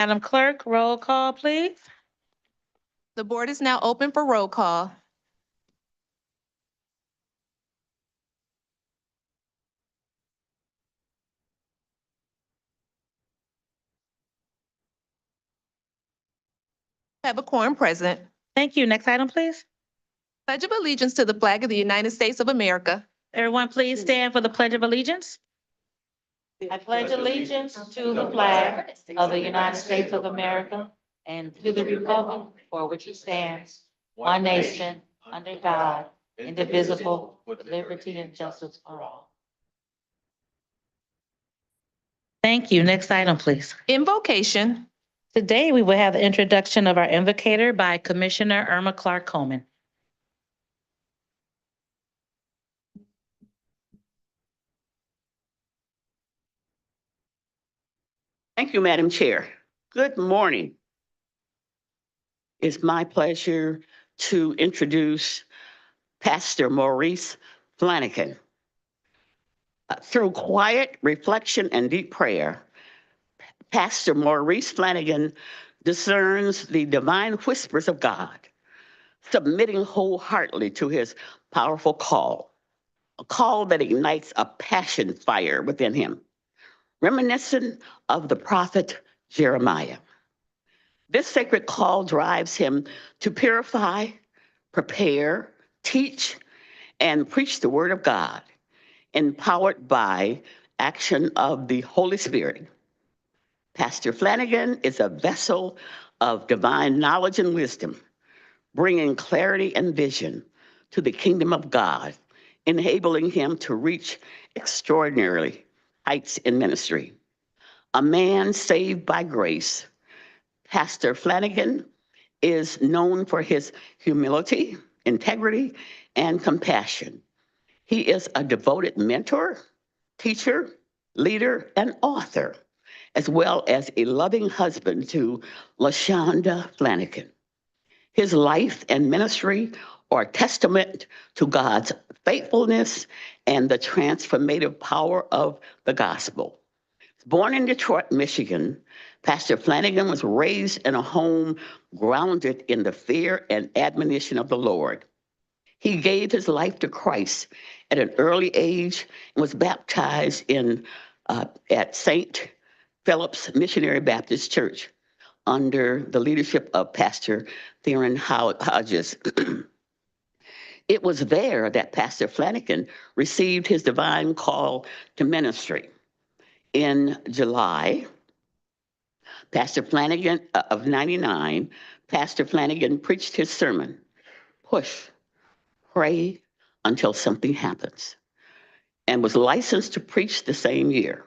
Madam Clerk, roll call, please. The board is now open for roll call. Have a quorum present. Thank you. Next item, please. Pledge of allegiance to the flag of the United States of America. Everyone, please stand for the Pledge of Allegiance. I pledge allegiance to the flag of the United States of America and to the republic for which it stands, one nation, under God, indivisible, with liberty and justice for all. Thank you. Next item, please. Invocation. Today, we will have the introduction of our invocator by Commissioner Irma Clark Coleman. Thank you, Madam Chair. Good morning. It's my pleasure to introduce Pastor Maurice Flanagan. Through quiet reflection and deep prayer, Pastor Maurice Flanagan discerns the divine whispers of God, submitting wholeheartedly to his powerful call, a call that ignites a passion fire within him, reminiscent of the prophet Jeremiah. This sacred call drives him to purify, prepare, teach, and preach the word of God, empowered by action of the Holy Spirit. Pastor Flanagan is a vessel of divine knowledge and wisdom, bringing clarity and vision to the kingdom of God, enabling him to reach extraordinary heights in ministry. A man saved by grace, Pastor Flanagan is known for his humility, integrity, and compassion. He is a devoted mentor, teacher, leader, and author, as well as a loving husband to LaShonda Flanagan. His life and ministry are a testament to God's faithfulness and the transformative power of the gospel. Born in Detroit, Michigan, Pastor Flanagan was raised in a home grounded in the fear and admonition of the Lord. He gave his life to Christ at an early age and was baptized at St. Philip's Missionary Baptist Church under the leadership of Pastor Theron Hodges. It was there that Pastor Flanagan received his divine call to ministry. In July, Pastor Flanagan of 99, Pastor Flanagan preached his sermon, Push, Pray Until Something Happens, and was licensed to preach the same year.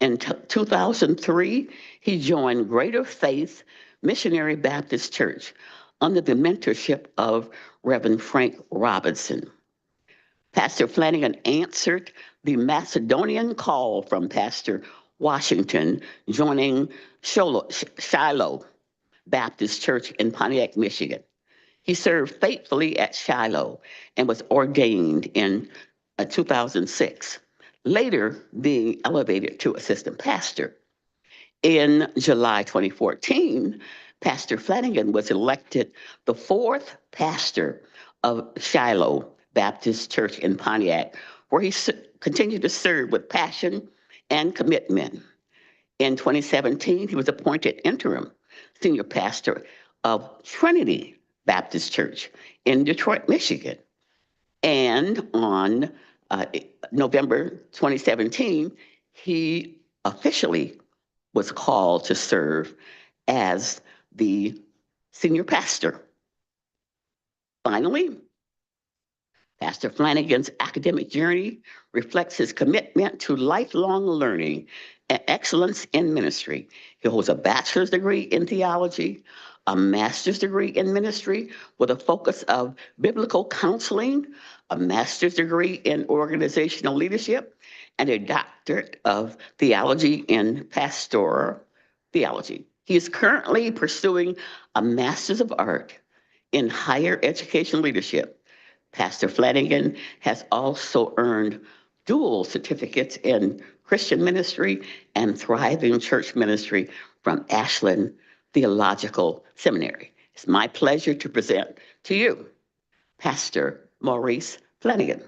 In 2003, he joined Greater Faith Missionary Baptist Church under the mentorship of Reverend Frank Robinson. Pastor Flanagan answered the Macedonian call from Pastor Washington, joining Shiloh Baptist Church in Pontiac, Michigan. He served faithfully at Shiloh and was ordained in 2006, later being elevated to assistant pastor. In July 2014, Pastor Flanagan was elected the fourth pastor of Shiloh Baptist Church in Pontiac, where he continued to serve with passion and commitment. In 2017, he was appointed interim senior pastor of Trinity Baptist Church in Detroit, Michigan. And on November 2017, he officially was called to serve as the senior pastor. Finally, Pastor Flanagan's academic journey reflects his commitment to lifelong learning and excellence in ministry. He holds a bachelor's degree in theology, a master's degree in ministry with a focus of biblical counseling, a master's degree in organizational leadership, and a doctorate of theology in pastoral theology. He is currently pursuing a master's of art in higher education leadership. Pastor Flanagan has also earned dual certificates in Christian ministry and thriving church ministry from Ashland Theological Seminary. It's my pleasure to present to you Pastor Maurice Flanagan.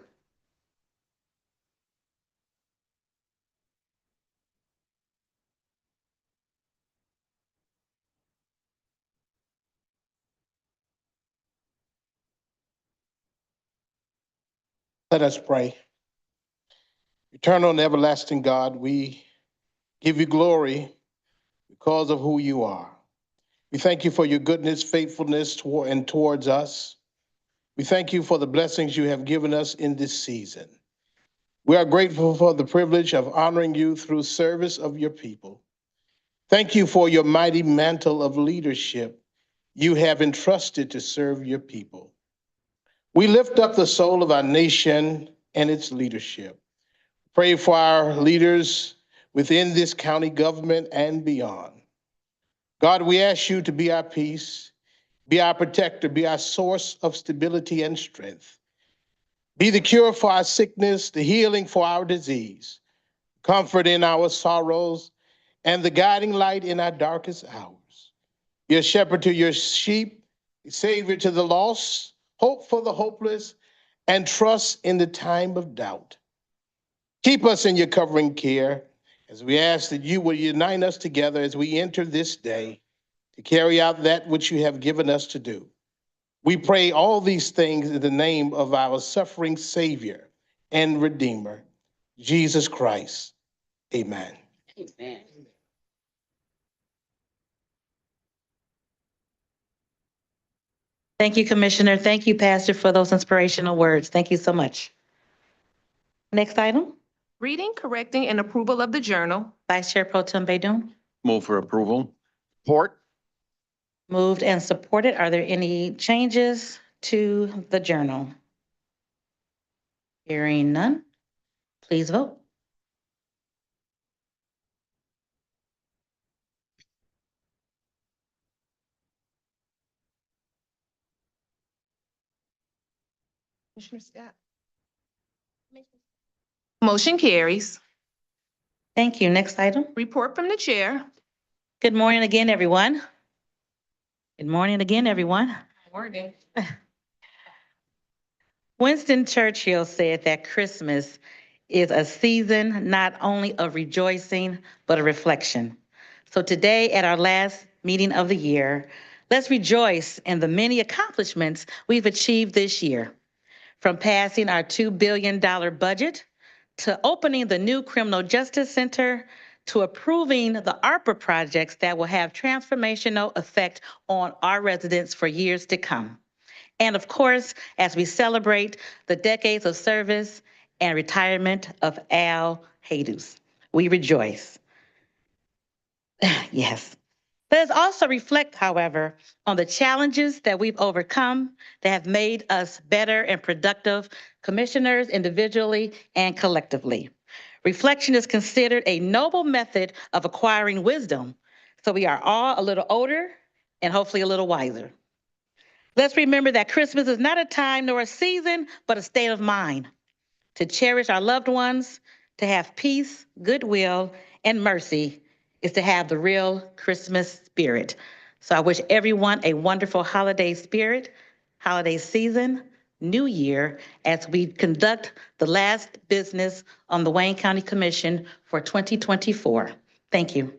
Let us pray. Eternal and everlasting God, we give you glory because of who you are. We thank you for your goodness, faithfulness towards us. We thank you for the blessings you have given us in this season. We are grateful for the privilege of honoring you through service of your people. Thank you for your mighty mantle of leadership you have entrusted to serve your people. We lift up the soul of our nation and its leadership. Pray for our leaders within this county government and beyond. God, we ask you to be our peace, be our protector, be our source of stability and strength. Be the cure for our sickness, the healing for our disease, comfort in our sorrows, and the guiding light in our darkest hours. Be a shepherd to your sheep, a savior to the lost, hope for the hopeless, and trust in the time of doubt. Keep us in your covering care as we ask that you will unite us together as we enter this day to carry out that which you have given us to do. We pray all these things in the name of our suffering Savior and Redeemer, Jesus Christ. Amen. Amen. Thank you, Commissioner. Thank you, Pastor, for those inspirational words. Thank you so much. Next item, Reading, correcting, and approval of the journal. Vice Chair Pro Tem Baydun. Move for approval. Support. Moved and supported. Are there any changes to the journal? Hearing none, please vote. Commissioner Scott. Motion carries. Thank you. Next item. Report from the chair. Good morning again, everyone. Good morning again, everyone. Morning. Winston Churchill said that Christmas is a season not only of rejoicing, but a reflection. So today, at our last meeting of the year, let's rejoice in the many accomplishments we've achieved this year. From passing our $2 billion budget, to opening the new Criminal Justice Center, to approving the ARPA projects that will have transformational effect on our residents for years to come. And of course, as we celebrate the decades of service and retirement of Al Haydus, we rejoice. Yes. Let us also reflect, however, on the challenges that we've overcome that have made us better and productive commissioners individually and collectively. Reflection is considered a noble method of acquiring wisdom, so we are all a little older and hopefully a little wiser. Let's remember that Christmas is not a time nor a season, but a state of mind to cherish our loved ones, to have peace, goodwill, and mercy is to have the real Christmas spirit. So I wish everyone a wonderful holiday spirit, holiday season, new year, as we conduct the last business on the Wayne County Commission for 2024. Thank you.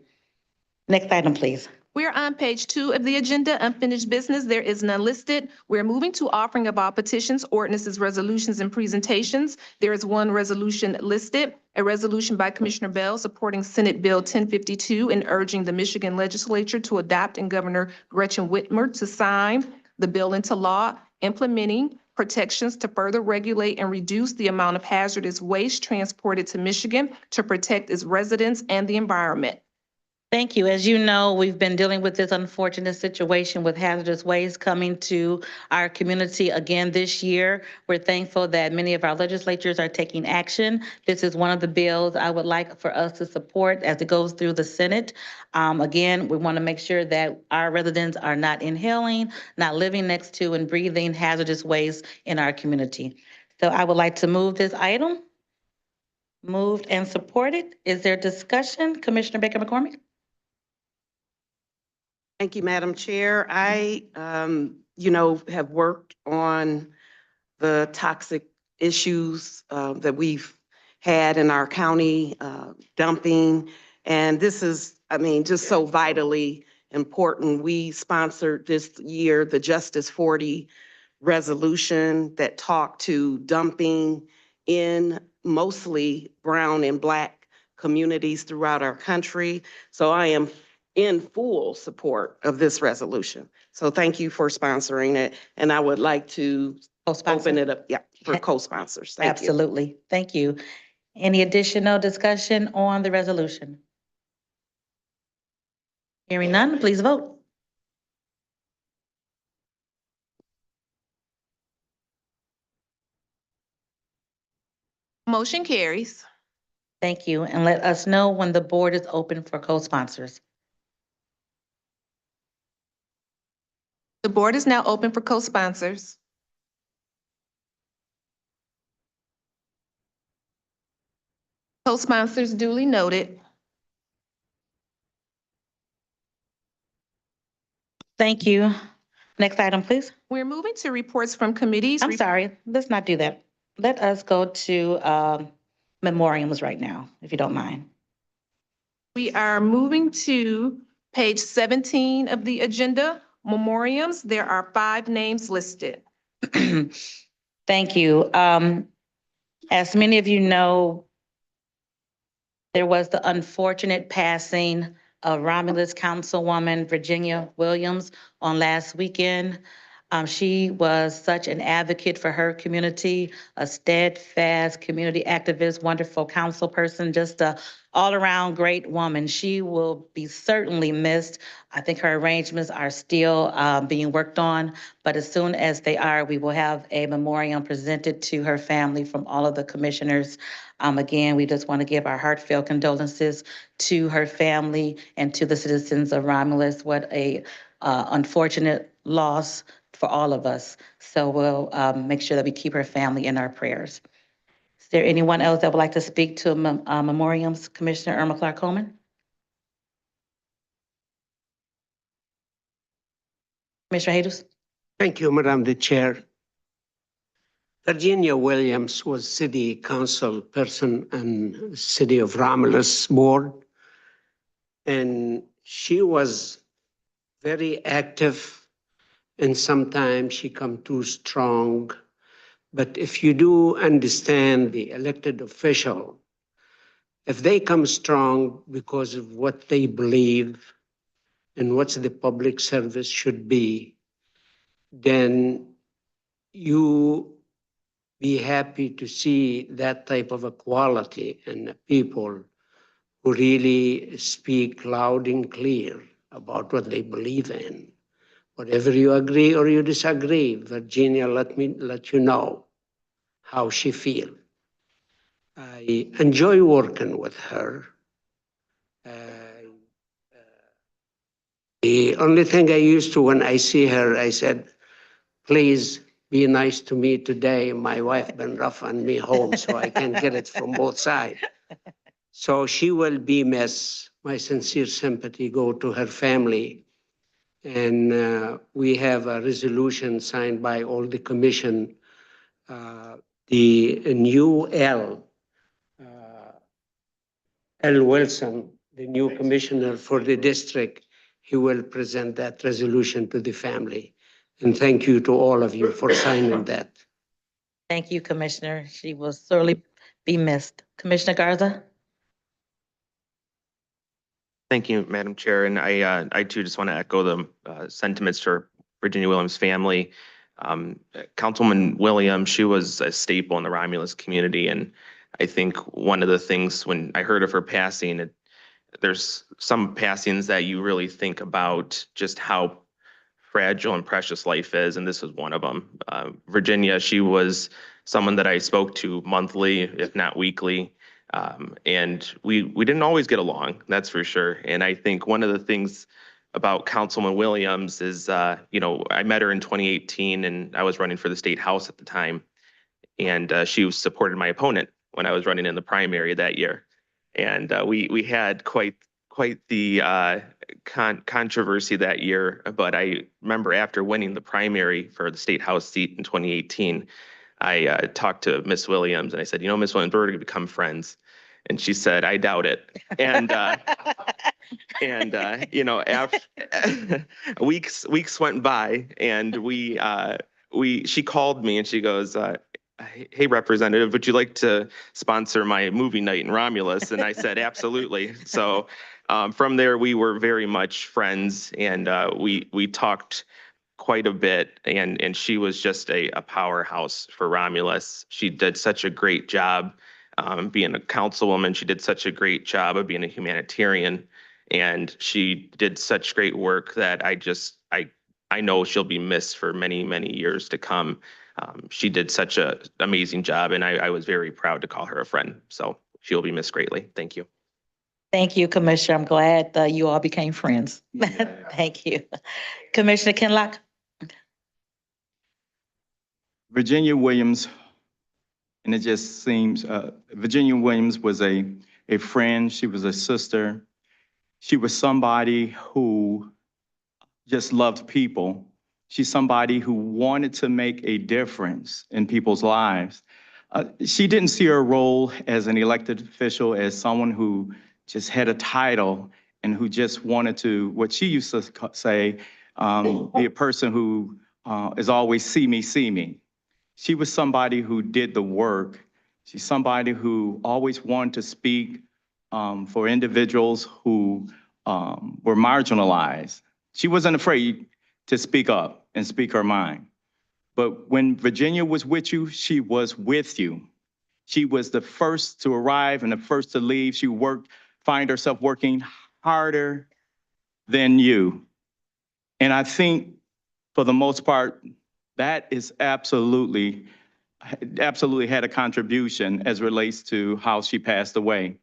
Next item, please. We are on page 2 of the agenda, unfinished business. There is none listed. We're moving to offering of all petitions, ordinances, resolutions, and presentations. There is one resolution listed, a resolution by Commissioner Bell supporting Senate Bill 1052 and urging the Michigan Legislature to adopt and Governor Gretchen Whitmer to sign the bill into law, implementing protections to further regulate and reduce the amount of hazardous waste transported to Michigan to protect its residents and the environment. Thank you. As you know, we've been dealing with this unfortunate situation with hazardous waste coming to our community again this year. We're thankful that many of our legislatures are taking action. This is one of the bills I would like for us to support as it goes through the Senate. Again, we want to make sure that our residents are not inhaling, not living next to and breathing hazardous waste in our community. So I would like to move this item. Moved and supported. Is there discussion? Commissioner Baker McCormick? Thank you, Madam Chair. I, have worked on the toxic issues that we've had in our county, dumping. And this is, just so vitally important. We sponsored this year the Justice 40 resolution that talked to dumping in mostly brown and Black communities throughout our country. So I am in full support of this resolution. So thank you for sponsoring it. And I would like to open it up, for co-sponsors. Thank you. Absolutely. Thank you. Any additional discussion on the resolution? Hearing none, please vote. Motion carries. Thank you. And let us know when the board is open for co-sponsors. The board is now open for co-sponsors. Co-sponsors duly noted. Thank you. Next item, please. We're moving to reports from committees. I'm sorry, let's not do that. Let us go to memoriams right now, if you don't mind. We are moving to page 17 of the agenda, memoriams. There are 5 names listed. Thank you. As many of you know, there was the unfortunate passing of Romulus Councilwoman Virginia Williams on last weekend. She was such an advocate for her community, a steadfast community activist, wonderful council person, just a all-around great woman. She will be certainly missed. I think her arrangements are still being worked on, but as soon as they are, we will have a memoriam presented to her family from all of the commissioners. Again, we just want to give our heartfelt condolences to her family and to the citizens of Romulus. What a unfortunate loss for all of us. So we'll make sure that we keep her family in our prayers. Is there anyone else that would like to speak to memoriams? Commissioner Irma Clark Coleman? Commissioner Hayes? Thank you, Madam the Chair. Virginia Williams was city council person and city of Romulus board. And she was very active, and sometimes she come too strong. But if you do understand the elected official, if they come strong because of what they believe and what the public service should be, then you be happy to see that type of equality in people who really speak loud and clear about what they believe in. Whatever you agree or you disagree, Virginia, let you know how she feels. I enjoy working with her. The only thing I used to, when I see her, I said, please be nice to me today. My wife been rough on me home, so I can get it from both sides. So she will be missed. My sincere sympathy go to her family. And we have a resolution signed by all the commission. The new L Wilson, the new commissioner for the district, he will present that resolution to the family. And thank you to all of you for signing that. Thank you, Commissioner. She will sorely be missed. Commissioner Garza? Thank you, Madam Chair. And I too just want to echo the sentiments for Virginia Williams' family. Councilwoman Williams, she was a staple in the Romulus community. And I think one of the things when I heard of her passing, there's some passings that you really think about just how fragile and precious life is, and this is one of them. Virginia, she was someone that I spoke to monthly, if not weekly, and we didn't always get along, that's for sure. And I think one of the things about Councilman Williams is, I met her in 2018, and I was running for the state house at the time, and she supported my opponent when I was running in the primary that year. And we had quite quite the controversy that year, but I remember after winning the primary for the state house seat in 2018, I talked to Miss Williams and I said, Miss Williams, we're going to become friends. And she said, I doubt it. And after weeks went by, and she called me and she goes, hey, Representative, would you like to sponsor my movie night in Romulus? And I said, absolutely. So from there, we were very much friends, and we talked quite a bit, and she was just a powerhouse for Romulus. She did such a great job being a councilwoman. She did such a great job of being a humanitarian, and she did such great work that I know she'll be missed for many, many years to come. She did such an amazing job, and I was very proud to call her a friend. So she'll be missed greatly. Thank you. Thank you, Commissioner. I'm glad you all became friends. Thank you. Commissioner Kinlock? Virginia Williams, and it just seems, Virginia Williams was a friend. She was a sister. She was somebody who just loved people. She's somebody who wanted to make a difference in people's lives. She didn't see her role as an elected official as someone who just had a title and who just wanted to, what she used to say, be a person who is always see me, see me. She was somebody who did the work. She's somebody who always wanted to speak for individuals who were marginalized. She wasn't afraid to speak up and speak her mind. But when Virginia was with you, she was with you. She was the first to arrive and the first to leave. She find herself working harder than you. And I think for the most part, that is absolutely had a contribution as relates to how she passed away,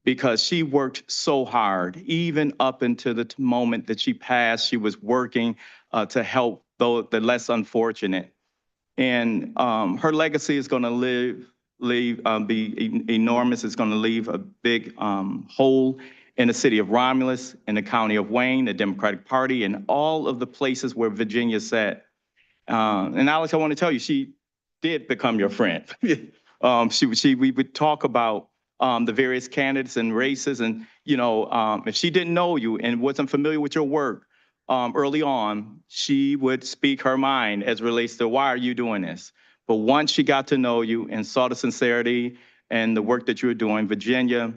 because she worked so hard. Even up until the moment that she passed, she was working to help the less unfortunate. And her legacy is going to be enormous. It's going to leave a big hole in the city of Romulus, in the county of Wayne, the Democratic Party, and all of the places where Virginia sat. And Alex, I want to tell you, she did become your friend. We would talk about the various candidates and races, and if she didn't know you and wasn't familiar with your work early on, she would speak her mind as relates to why are you doing this. But once she got to know you and saw the sincerity and the work that you were doing, Virginia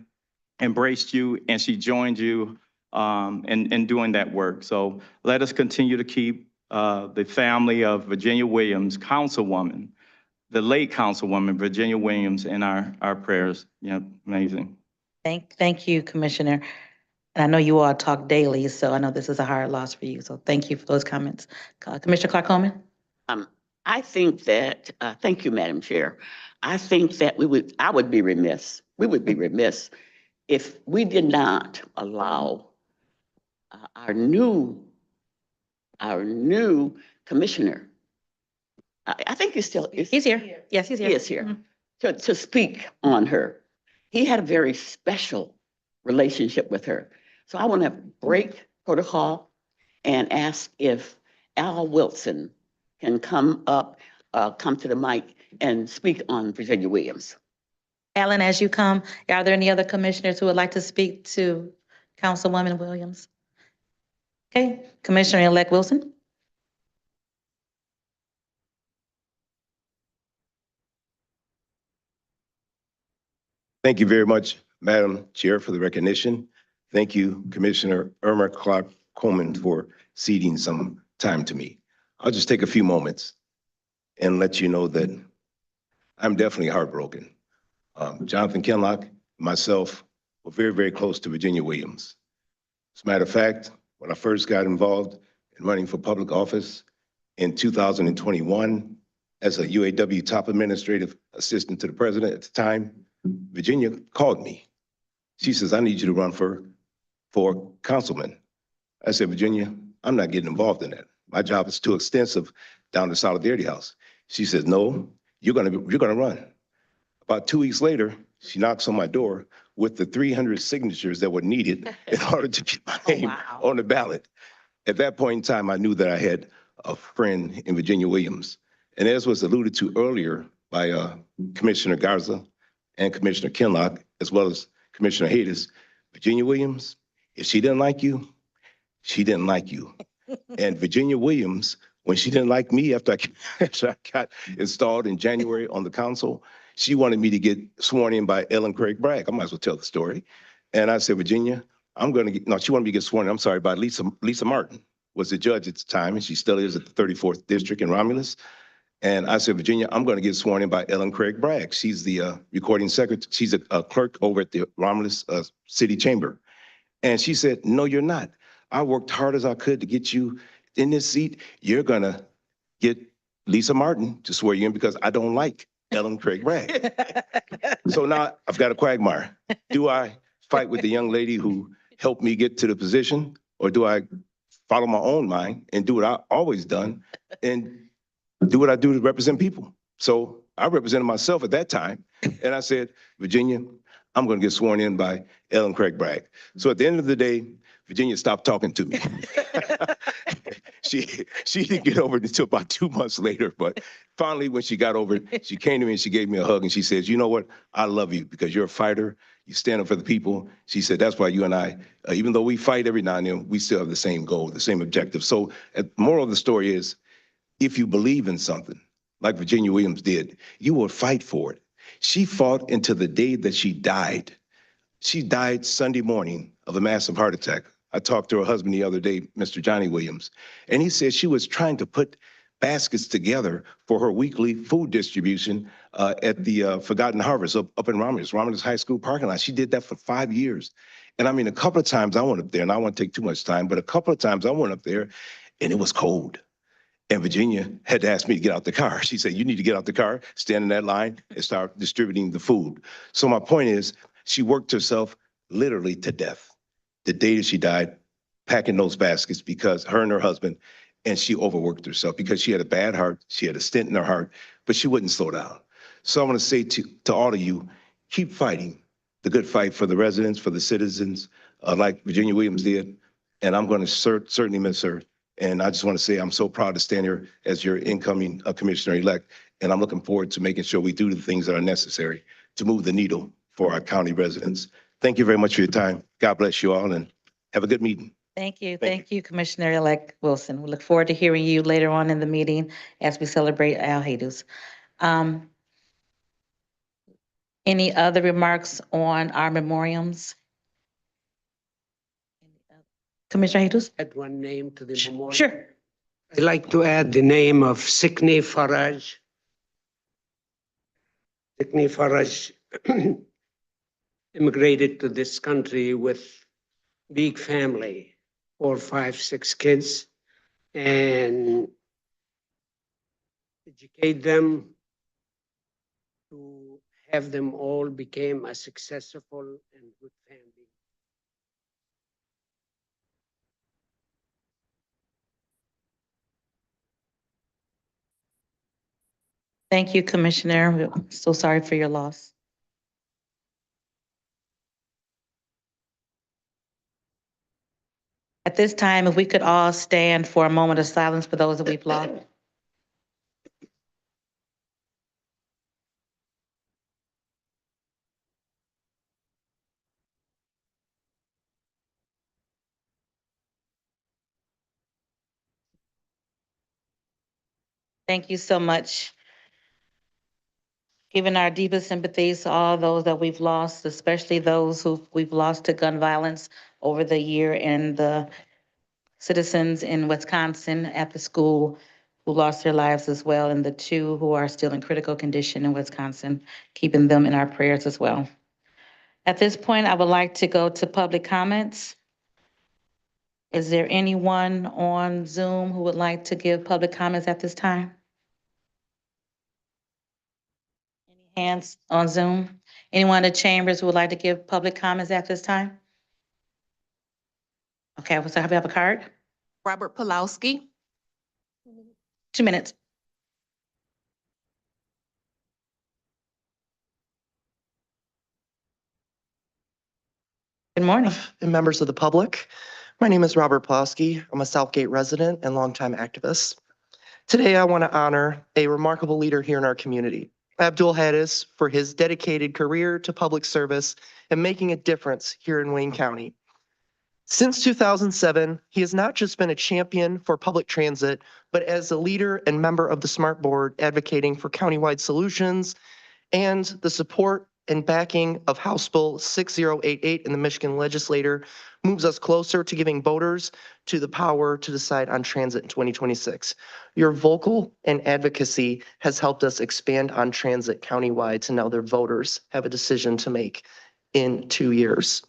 embraced you and she joined you in doing that work. So let us continue to keep the family of Virginia Williams, Councilwoman, the late Councilwoman Virginia Williams, in our prayers. Yeah, amazing. Thank you, Commissioner. And I know you all talk daily, so I know this is a hard loss for you. So thank you for those comments. Commissioner Clark-Coleman? I think that, thank you, Madam Chair. I think that we would be remiss if we did not allow our new commissioner, I think he's still, He's here. Yes, he's here. he is here, to speak on her. He had a very special relationship with her. So I want to break protocol and ask if Al Wilson can come to the mic and speak on Virginia Williams. Alan, as you come, are there any other commissioners who would like to speak to Councilwoman Williams? Okay, Commissioner-elect Wilson? Thank you very much, Madam Chair, for the recognition. Thank you, Commissioner Irma Clark-Coleman, for ceding some time to me. I'll just take a few moments and let you know that I'm definitely heartbroken. Jonathan Kinlock, myself, were very, very close to Virginia Williams. As a matter of fact, when I first got involved in running for public office in 2021 as a UAW top administrative assistant to the president at the time, Virginia called me. She says, I need you to run for councilman. I said, Virginia, I'm not getting involved in that. My job is too extensive down the Solidarity House. She says, no, you're gonna run. About 2 weeks later, she knocks on my door with the 300 signatures that were needed in order to get my Oh, name wow. on the ballot. At that point in time, I knew that I had a friend in Virginia Williams. And as was alluded to earlier by Commissioner Garza and Commissioner Kinlock, as well as Commissioner Hayes, Virginia Williams, if she didn't like you, she didn't like you. And Virginia Williams, when she didn't like me after after I got installed in January on the council, she wanted me to get sworn in by Ellen Craig Bragg. I might as well tell the story. And I said, Virginia, I'm going to get, no, she wanted me to get sworn in, I'm sorry, by Lisa Martin was the judge at the time, and she still is at the 34th District in Romulus. And I said, Virginia, I'm going to get sworn in by Ellen Craig Bragg. She's the recording secretary. She's a clerk over at the Romulus City Chamber. And she said, no, you're not. I worked hard as I could to get you in this seat. You're going to get Lisa Martin to swear you in because I don't like Ellen Craig Bragg. So now I've got a quagmire. Do I fight with the young lady who helped me get to the position, or do I follow my own mind and do what I've always done and do what I do to represent people? So I represented myself at that time, and I said, Virginia, I'm going to get sworn in by Ellen Craig Bragg. So at the end of the day, Virginia stopped talking to me. She didn't get over it until about 2 months later, but finally when she got over it, she came to me and she gave me a hug and she says, you know what? I love you because you're a fighter. You stand up for the people. She said, that's why you and I, even though we fight every now and then, we still have the same goal, the same objective. So the moral of the story is, if you believe in something, like Virginia Williams did, you will fight for it. She fought until the day that she died. She died Sunday morning of a massive heart attack. I talked to her husband the other day, Mr. Johnny Williams, and he said she was trying to put baskets together for her weekly food distribution at the Forgotten Harvest up in Romulus High School parking lot. She did that for 5 years. And I mean, a couple of times I went up there, and I don't want to take too much time, but a couple of times I went up there and it was cold. And Virginia had to ask me to get out the car. She said, you need to get out the car, stand in that line, and start distributing the food. So my point is, she worked herself literally to death the day that she died, packing those baskets because her and her husband, and she overworked herself because she had a bad heart. She had a stent in her heart, but she wouldn't slow down. So I want to say to all of you, keep fighting the good fight for the residents, for the citizens, like Virginia Williams did. And I'm going to certainly miss her. And I just want to say I'm so proud to stand here as your incoming commissioner-elect. And I'm looking forward to making sure we do the things that are necessary to move the needle for our county residents. Thank you very much for your time. God bless you all and have a good meeting. Thank you. Thank Thank you, Commissioner-elect Wilson. We look forward to hearing you later on in the meeting as we celebrate Al Haydus. Any other remarks on our memoriams? Commissioner Haydus? Add one name to the memorial. Sure. I'd like to add the name of Sikni Faraj. Sikni Faraj immigrated to this country with big family, 4, 5, 6 kids, and educate them to have them all became a successful and good family. Thank you, Commissioner. We're so sorry for your loss. At this time, if we could all stand for a moment of silence for those that we've lost. Thank you so much. Giving our deepest sympathies to all those that we've lost, especially those who we've lost to gun violence over the year, and the citizens in Wisconsin at the school who lost their lives as well, and the 2 who are still in critical condition in Wisconsin, keeping them in our prayers as well. At this point, I would like to go to public comments. Is there anyone on Zoom who would like to give public comments at this time? Any hands on Zoom? Anyone in the chambers who would like to give public comments at this time? Okay, so have you have a card? Robert Pulowski. 2 minutes. Good morning. And members of the public. My name is Robert Plowski. I'm a Southgate resident and longtime activist. Today, I want to honor a remarkable leader here in our community, Abdul Haddis, for his dedicated career to public service and making a difference here in Wayne County. Since 2007, he has not just been a champion for public transit, but as a leader and member of the SMART Board advocating for countywide solutions and the support and backing of House Bill 6088 in the Michigan legislature moves us closer to giving voters to the power to decide on transit in 2026. Your vocal and advocacy has helped us expand on transit countywide to now their voters have a decision to make in 2 years.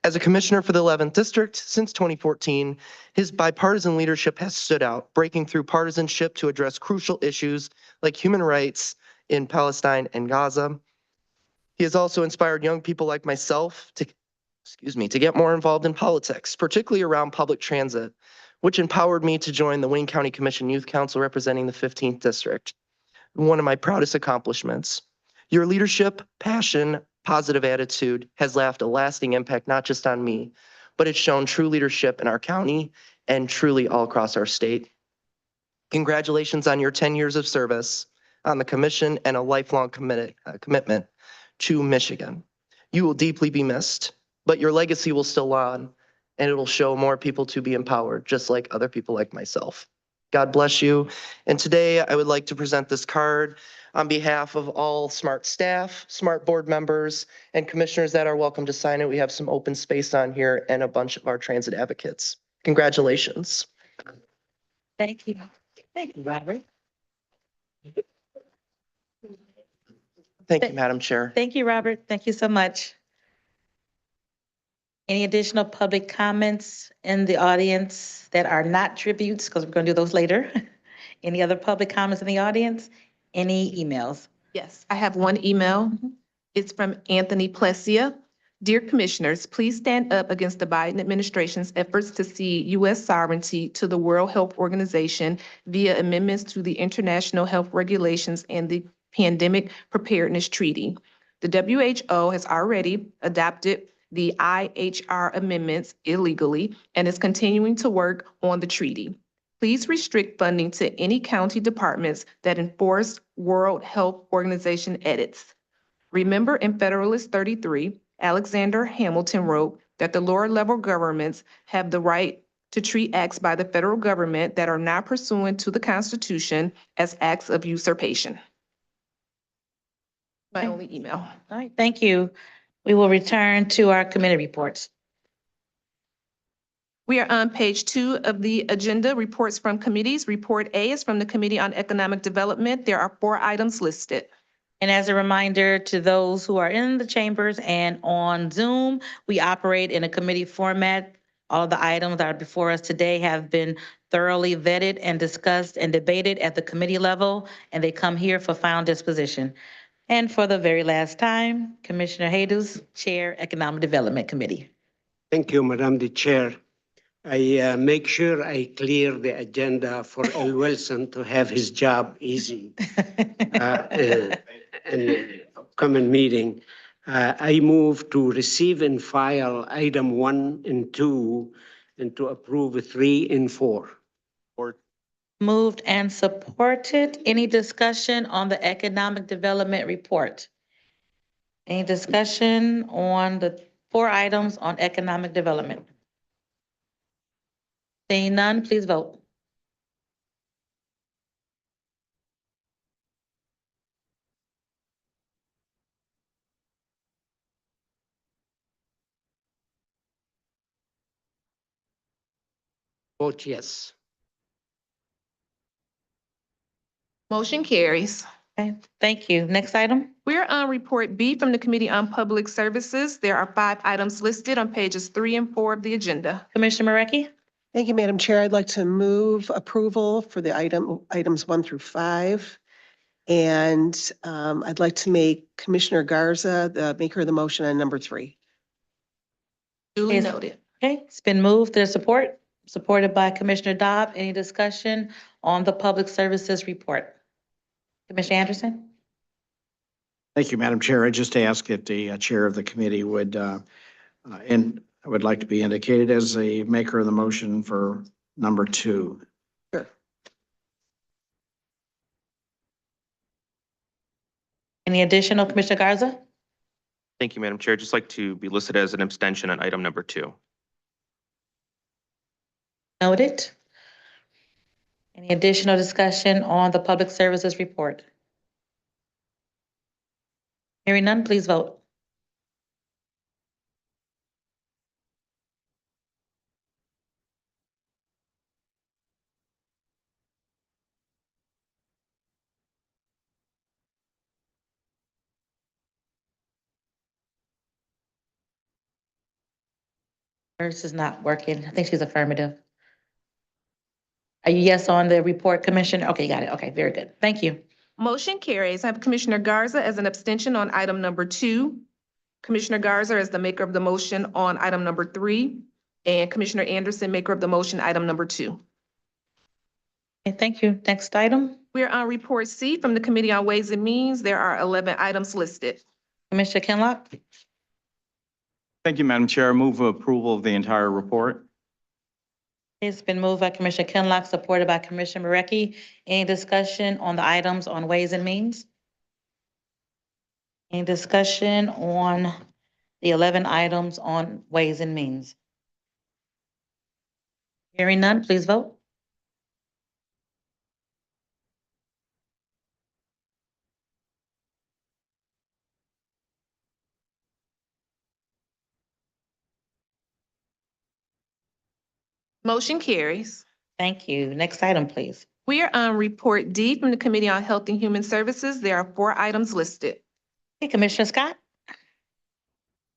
As a commissioner for the 11th district since 2014, his bipartisan leadership has stood out, breaking through partisanship to address crucial issues like human rights in Palestine and Gaza. He has also inspired young people like myself to get more involved in politics, particularly around public transit, which empowered me to join the Wayne County Commission Youth Council representing the 15th district. One of my proudest accomplishments. Your leadership, passion, positive attitude has left a lasting impact, not just on me, but it's shown true leadership in our county and truly all across our state. Congratulations on your 10 years of service on the commission and a lifelong commitment to Michigan. You will deeply be missed, but your legacy will still on, and it'll show more people to be empowered, just like other people like myself. God bless you. And today I would like to present this card on behalf of all SMART staff, SMART board members, and commissioners that are welcome to sign it. We have some open space on here and a bunch of our transit advocates. Congratulations. Thank you. Thank you, Robert. Thank you, Madam Chair. Thank you, Robert. Thank you so much. Any additional public comments in the audience that are not tributes, because we're going to do those later? Any other public comments in the audience? Any emails? Yes, I have one email. It's from Anthony Plessia. Dear Commissioners, please stand up against the Biden administration's efforts to cede U.S. sovereignty to the World Health Organization via amendments to the International Health Regulations and the Pandemic Preparedness Treaty. The WHO has already adopted the IHR amendments illegally and is continuing to work on the treaty. Please restrict funding to any county departments that enforce World Health Organization edits. Remember, in Federalist 33, Alexander Hamilton wrote that the lower level governments have the right to treat acts by the federal government that are not pursuant to the Constitution as acts of usurpation. My only email. All right, thank you. We will return to our committee reports. We are on page 2 of the agenda, reports from committees. Report A is from the Committee on Economic Development. There are 4 items listed. And as a reminder to those who are in the chambers and on Zoom, we operate in a committee format. All of the items that are before us today have been thoroughly vetted and discussed and debated at the committee level, and they come here for final disposition. And for the very last time, Commissioner Haydus, Chair, Economic Development Committee. Thank you, Madam the Chair. I make sure I clear the agenda for L. Wilson to have his job easy in the upcoming meeting. I move to receive and file item 1 and 2 and to approve 3 and 4. Moved and supported. Any discussion on the economic development report? Any discussion on the 4 items on economic development? Seeing none, please vote. Vote yes. Motion carries. Okay, thank you. Next item. We're on report B from the Committee on Public Services. There are 5 items listed on pages 3 and 4 of the agenda. Commissioner Marecki? Thank you, Madam Chair. I'd like to move approval for the items 1 through 5. And I'd like to make Commissioner Garza the maker of the motion on number 3. Duly Yes. noted. Okay, it's been moved. There's support, supported by Commissioner Dobb. Any discussion on the public services report? Commissioner Anderson? Thank you, Madam Chair. I just ask that the chair of the committee would, and I would like to be indicated as a maker of the motion for number 2. Sure. Any additional, Commissioner Garza? Thank you, Madam Chair. I'd just like to be listed as an abstention on item number 2. Noted. Any additional discussion on the public services report? Hearing none, please vote. Hers is not working. I think she's affirmative. Are you yes on the report, Commissioner? Okay, got it. Okay, very good. Thank you. Motion carries. I have Commissioner Garza as an abstention on item number 2. Commissioner Garza is the maker of the motion on item number 3, and Commissioner Anderson, maker of the motion, item number 2. Okay, thank you. Next item. We're on report C from the Committee on Ways and Means. There are 11 items listed. Commissioner Kinlock. Thank you, Madam Chair. I move approval of the entire report. It's been moved by Commissioner Kinlock, supported by Commissioner Marecki. Any discussion on the items on Ways and Means? Any discussion on the 11 items on Ways and Means? Hearing none, please vote. Motion carries. Thank you. Next item, please. We are on report D from the Committee on Health and Human Services. There are 4 items listed. Hey, Commissioner Scott.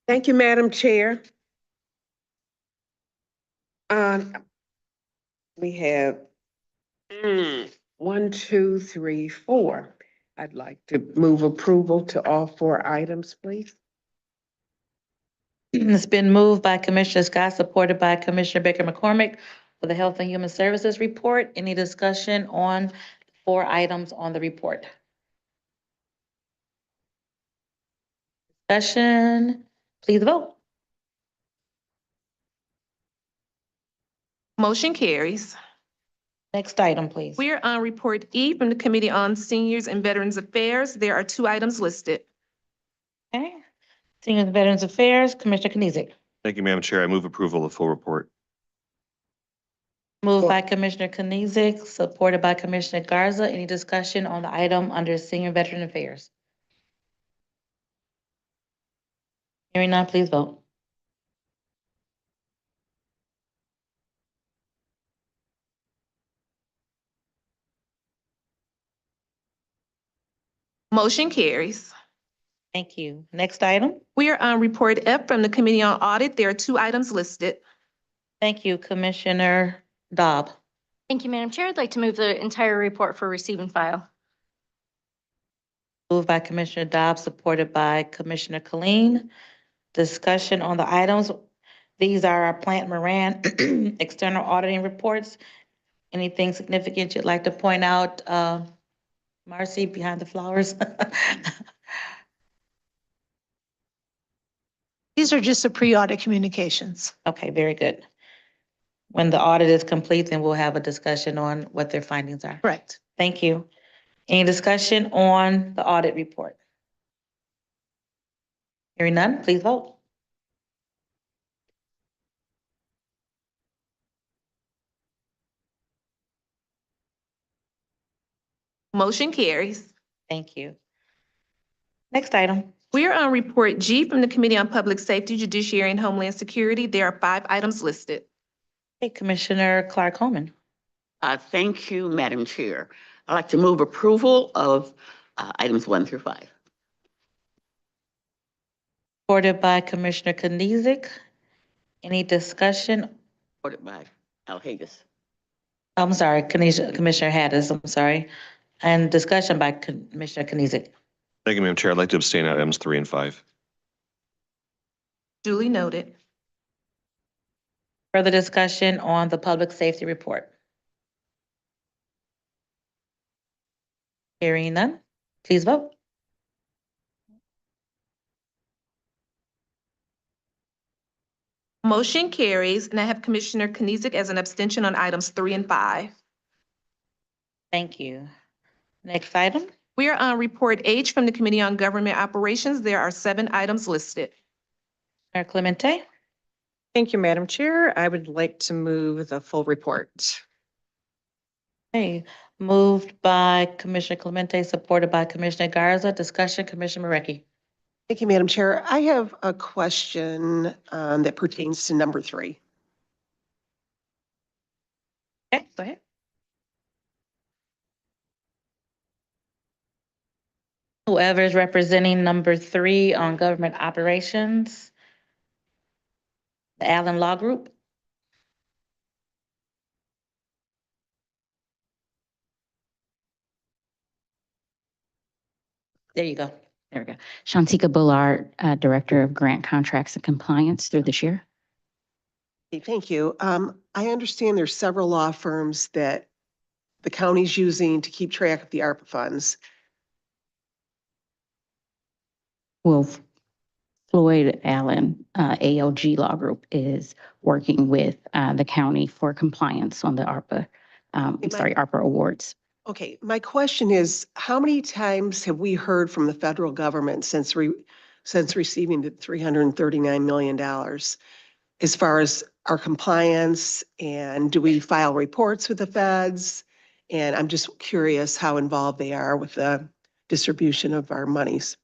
Thank you, Madam Chair. We have 1, 2, 3, 4. I'd like to move approval to all 4 items, please. It's been moved by Commissioner Scott, supported by Commissioner Baker McCormick for the Health and Human Services report. Any discussion on 4 items on the report? Discussion, please vote. Motion carries. Next item, please. We are on report E from the Committee on Seniors and Veterans Affairs. There are 2 items listed. Okay. Senior and Veterans Affairs, Commissioner Knizik. Thank you, Madam Chair. I move approval of the full report. Moved by Commissioner Knizik, supported by Commissioner Garza. Any discussion on the item under Senior and Veteran Affairs? Hearing none, please vote. Motion carries. Thank you. Next item. We are on report F from the Committee on Audit. There are 2 items listed. Thank you, Commissioner Dobb. Thank you, Madam Chair. I'd like to move the entire report for receive and file. Moved by Commissioner Dobbs, supported by Commissioner Colleen. Discussion on the items. These are our Plant Moran external auditing reports. Anything significant you'd like to point out, Marcy, behind the flowers? These are just the pre-audit communications. Okay, very good. When the audit is complete, then we'll have a discussion on what their findings are. Correct. Thank you. Any discussion on the audit report? Hearing none, please vote. Motion carries. Thank you. Next item. We are on report G from the Committee on Public Safety, Judiciary, and Homeland Security. There are 5 items listed. Hey, Commissioner Clark Coleman. Thank you, Madam Chair. I'd like to move approval of items 1 through 5. Supported by Commissioner Knizik. Any discussion? Supported by Alhagas. I'm sorry, Commissioner Haddis, I'm sorry. And discussion by Commissioner Knizik. Thank you, Madam Chair. I'd like to abstain on items 3 and 5. Duly noted. Further discussion on the public safety report? Hearing none, please vote. Motion carries, and I have Commissioner Kenizik as an abstention on items 3 and 5. Thank you. Next item. We are on Report H from the Committee on Government Operations. There are 7 items listed. Mayor Clemente. Thank you, Madam Chair. I would like to move the full report. Okay, moved by Commissioner Clemente, supported by Commissioner Garza. Discussion, Commissioner Marecki. Thank you, Madam Chair. I have a question that pertains to number 3. Okay, go ahead. Whoever is representing number 3 on government operations. The Allen Law Group. There you go. There we go. Shantika Bullard, Director of Grant Contracts and Compliance through this year. Okay, thank you. I understand there's several law firms that the county's using to keep track of the ARPA funds. Well, Floyd Allen, ALG Law Group is working with the county for compliance on the ARPA, ARPA awards. Okay, my question is, how many times have we heard from the federal government since receiving the $339 million as far as our compliance, and do we file reports with the feds? And I'm just curious how involved they are with the distribution of our monies.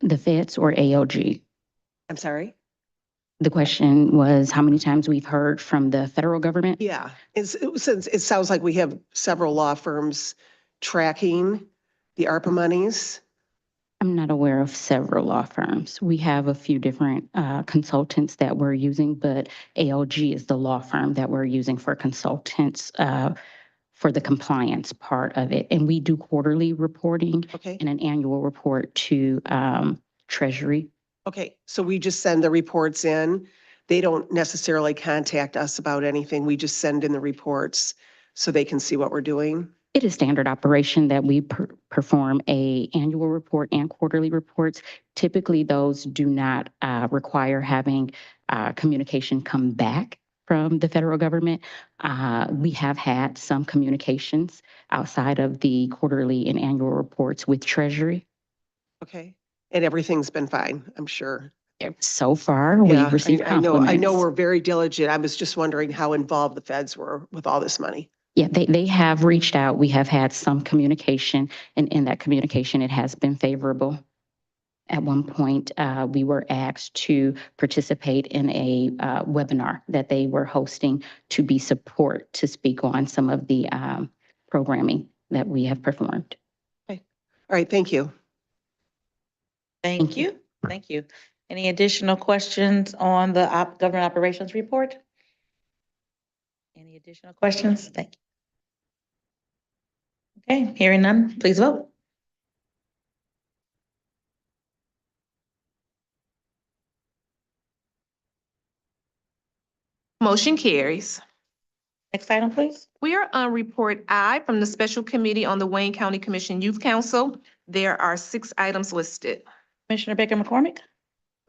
The feds or ALG? I'm sorry? The question was how many times we've heard from the federal government? Yeah, since it sounds like we have several law firms tracking the ARPA monies. I'm not aware of several law firms. We have a few different consultants that we're using, but ALG is the law firm that we're using for consultants for the compliance part of it. And we do quarterly reporting and an annual report to Treasury. Okay, so we just send the reports in. They don't necessarily contact us about anything. We just send in the reports so they can see what we're doing. It is standard operation that we perform a annual report and quarterly reports. Typically, those do not require having communication come back from the federal government. We have had some communications outside of the quarterly and annual reports with Treasury. Okay, and everything's been fine, I'm sure. So far, we've received compliments. I know we're very diligent. I was just wondering how involved the feds were with all this money. Yeah, they have reached out. We have had some communication, and in that communication, it has been favorable. At one point, we were asked to participate in a webinar that they were hosting to be support to speak on some of the programming that we have performed. Okay. All right, thank you. Thank you. Thank you. Any additional questions on the government operations report? Any additional questions? Thank you. Okay, hearing none, please vote. Motion carries. Next item, please. We are on Report I from the Special Committee on the Wayne County Commission Youth Council. There are 6 items listed. Commissioner Baker McCormick.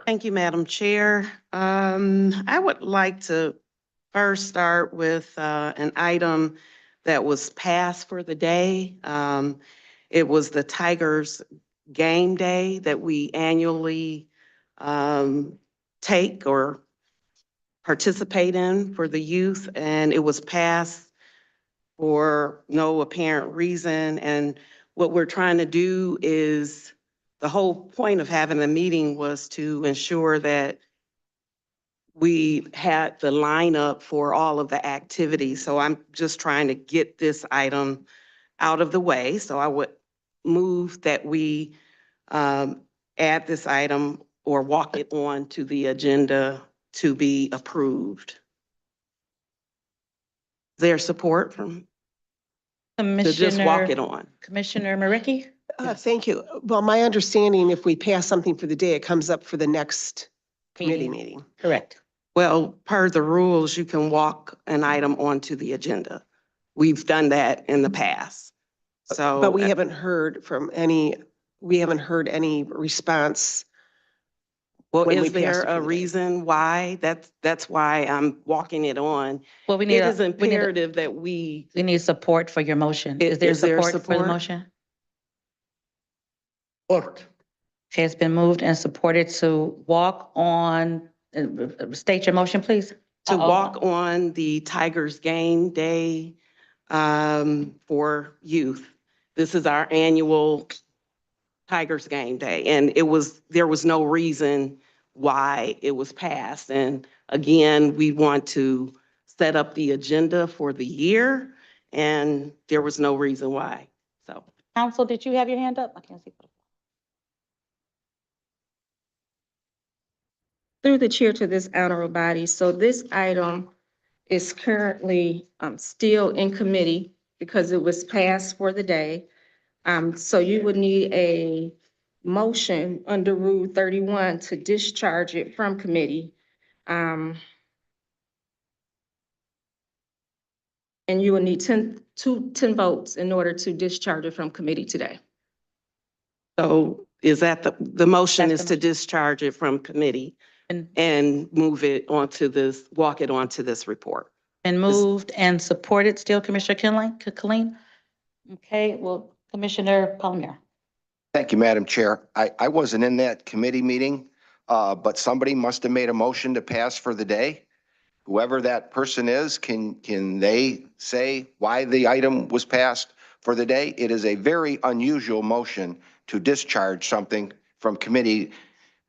Thank you, Madam Chair. I would like to first start with an item that was passed for the day. It was the Tigers game day that we annually take or participate in for the youth, and it was passed for no apparent reason. And what we're trying to do is, the whole point of having the meeting was to ensure that we had the lineup for all of the activities. So I'm just trying to get this item out of the way. So I would move that we add this item or walk it on to the agenda to be approved. Their support from, to just walk it on. Commissioner Marecki. Thank you. Well, my understanding, if we pass something for the day, it comes up for the next committee meeting. Correct. Well, per the rules, you can walk an item onto the agenda. We've done that in the past. So. But we haven't heard any response Well, when we is passed there it for a the day. reason why? That's why I'm walking it on. Well, we need, It is we need, imperative that we, we need support for your motion. Is there is there support for the support? motion? Support. Okay, it's been moved and supported to walk on, state your motion, please. To walk on the Tigers game day for youth. This is our annual Tigers game day, and there was no reason why it was passed. And again, we want to set up the agenda for the year, and there was no reason why. So, Council, did you have your hand up? I can't see. Through the chair to this honorable body, so this item is currently still in committee because it was passed for the day. So you would need a motion under Rule 31 to discharge it from committee. And you will need 10 votes in order to discharge it from committee today. so is that the motion That's is the to discharge it from committee And and walk it onto this report? been moved and supported still, Commissioner Killeen? Okay, well, Commissioner Palmer. Thank you, Madam Chair. I wasn't in that committee meeting, but somebody must have made a motion to pass for the day. Whoever that person is, can they say why the item was passed for the day? It is a very unusual motion to discharge something from committee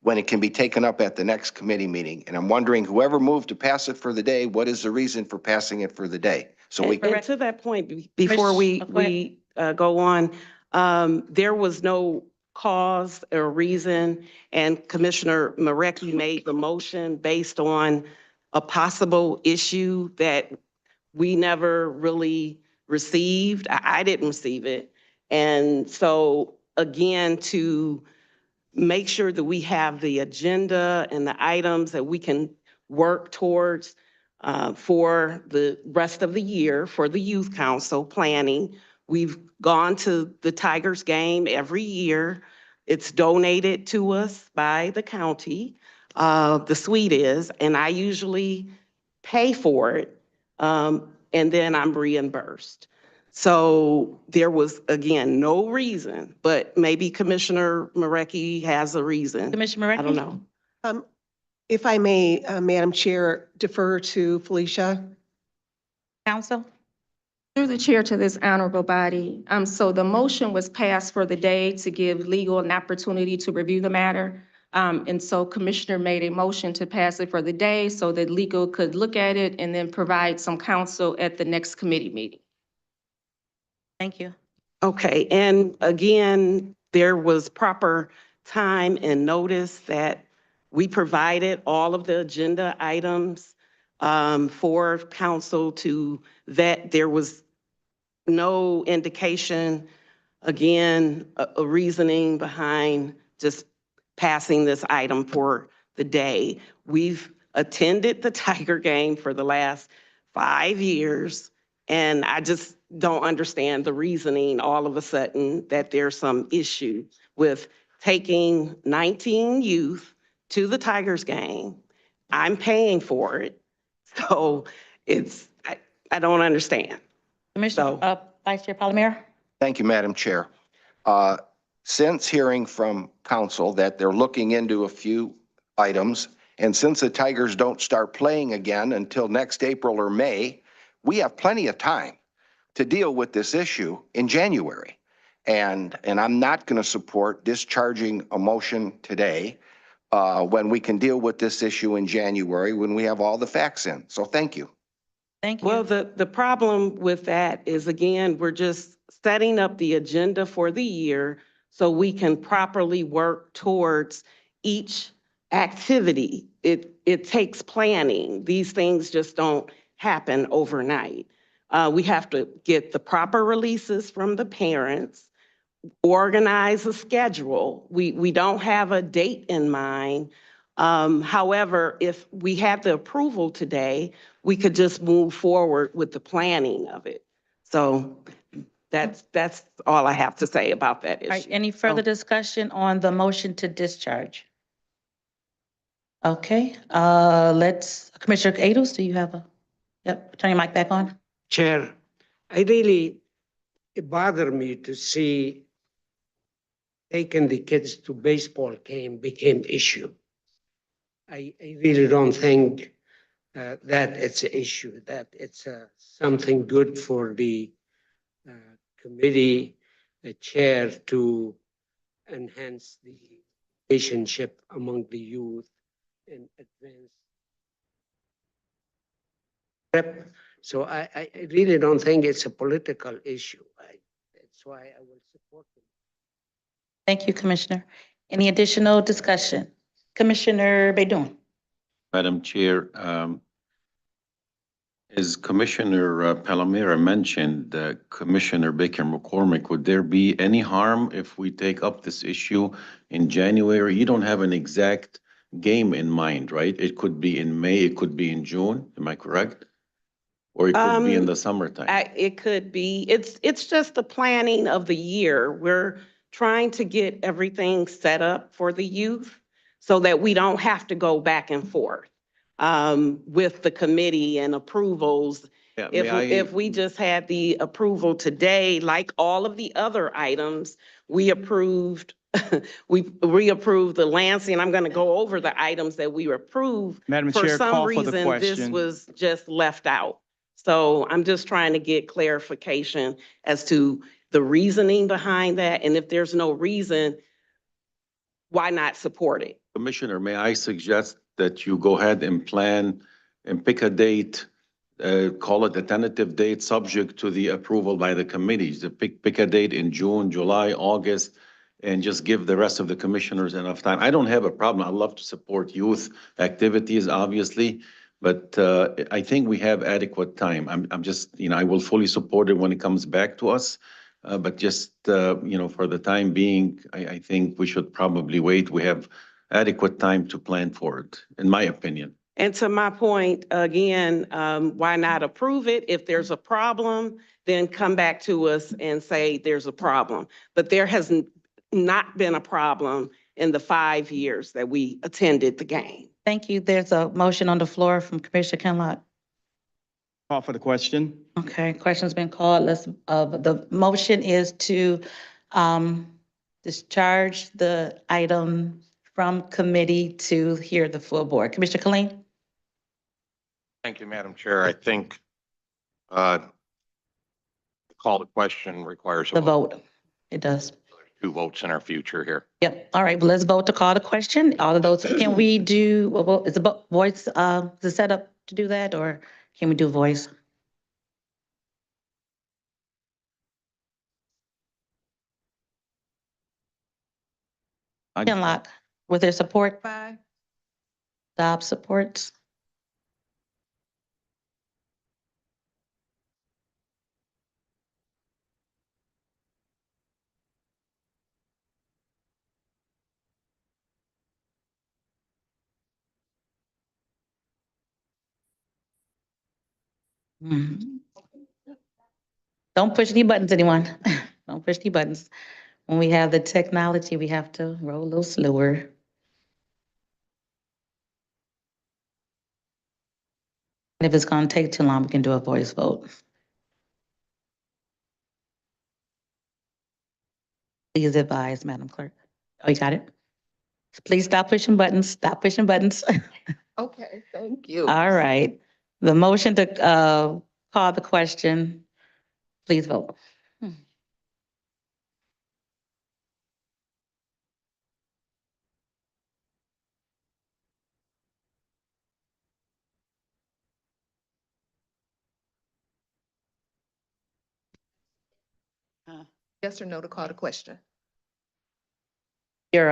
when it can be taken up at the next committee meeting. And I'm wondering, whoever moved to pass it for the day, what is the reason for passing it for the day? So we And to that point, before we go on, there was no cause or reason, and Commissioner Marecki made the motion based on a possible issue that we never really received. I didn't receive it. And so again, to make sure that we have the agenda and the items that we can work towards for the rest of the year for the Youth Council planning. We've gone to the Tigers game every year. It's donated to us by the county, the suite is, and I usually pay for it, and then I'm reimbursed. So there was, again, no reason, but maybe Commissioner Marecki has a reason. Commissioner Marecki? I don't know. If I may, Madam Chair, defer to Felicia. Council? Through the chair to this honorable body, so the motion was passed for the day to give legal an opportunity to review the matter. And so Commissioner made a motion to pass it for the day so that legal could look at it and then provide some counsel at the next committee meeting. Thank you. Okay, and again, there was proper time and notice that we provided all of the agenda items for council to vet. There was no indication, again, a reasoning behind just passing this item for the day. We've attended the Tiger game for the last 5 years, and I just don't understand the reasoning all of a sudden that there's some issue with taking 19 youth to the Tigers game. I'm paying for it. So I don't understand. Commissioner, Vice Chair Palmer? Thank you, Madam Chair. Since hearing from council that they're looking into a few items, and since the Tigers don't start playing again until next April or May, we have plenty of time to deal with this issue in January. And I'm not going to support discharging a motion today when we can deal with this issue in January when we have all the facts in. So thank you. Thank you. Well, the problem with that is, again, we're just setting up the agenda for the year so we can properly work towards each activity. It takes planning. These things just don't happen overnight. We have to get the proper releases from the parents, organize a schedule. We don't have a date in mind. However, if we had the approval today, we could just move forward with the planning of it. So that's all I have to say about that All right, issue. any further discussion on the motion to discharge? Okay, Commissioner Ailes, do you have yep, turn your mic back on. Chair, it bothered me to see taking the kids to baseball game became issue. I really don't think that it's an issue, that it's something good for the committee chair to enhance the relationship among the youth and advance. Yep. So I really don't think it's a political issue. That's why I will support it. Thank you, Commissioner. Any additional discussion? Commissioner Baydun. Madam Chair, as Commissioner Palomera mentioned, Commissioner Baker McCormick, would there be any harm if we take up this issue in January? You don't have an exact game in mind, right? It could be in May, it could be in June, am I correct? Or it could be in the summertime? It could be. It's just the planning of the year. We're trying to get everything set up for the youth so that we don't have to go back and forth with the committee and approvals. Yeah, If we just had the approval today, like all of the other items, we approved, we reapproved the Lansing. I'm going to go over the items that we approved. Madam For Chair, some call for the reason, this question. was just left out. So I'm just trying to get clarification as to the reasoning behind that. And if there's no reason, why not support it? Commissioner, may I suggest that you go ahead and plan and pick a date, call it a tentative date, subject to the approval by the committees. Pick a date in June, July, August, and just give the rest of the commissioners enough time. I don't have a problem. I love to support youth activities, obviously, but I think we have adequate time. I'm just, I will fully support it when it comes back to us. But just, for the time being, I think we should probably wait. We have adequate time to plan for it, in my opinion. And to my point, again, why not approve it? If there's a problem, then come back to us and say there's a problem. But there has not been a problem in the 5 years that we attended the game. Thank you. There's a motion on the floor from Commissioner Kinlock. Call for the question. Okay, question's been called. The motion is to discharge the item from committee to hear the full board. Commissioner Killeen? Thank you, Madam Chair. I think call the question requires The vote. It does. 2 votes in our future here. Yep. All right, well, let's vote to call the question. All of those, can we do, is the voice, the setup to do that, or can we do voice? Kinlock, with their support? Bye. Dobbs supports? Mhm. Don't push any buttons, anyone. Don't push any buttons. When we have the technology, we have to roll a little slower. And if it's gonna take too long, we can do a voice vote. Please advise, Madam Clerk. Oh, you got it? Please stop pushing buttons. Stop pushing buttons. Okay, thank you. All right. The motion to call the question, please vote. Yes or no to call the question? You're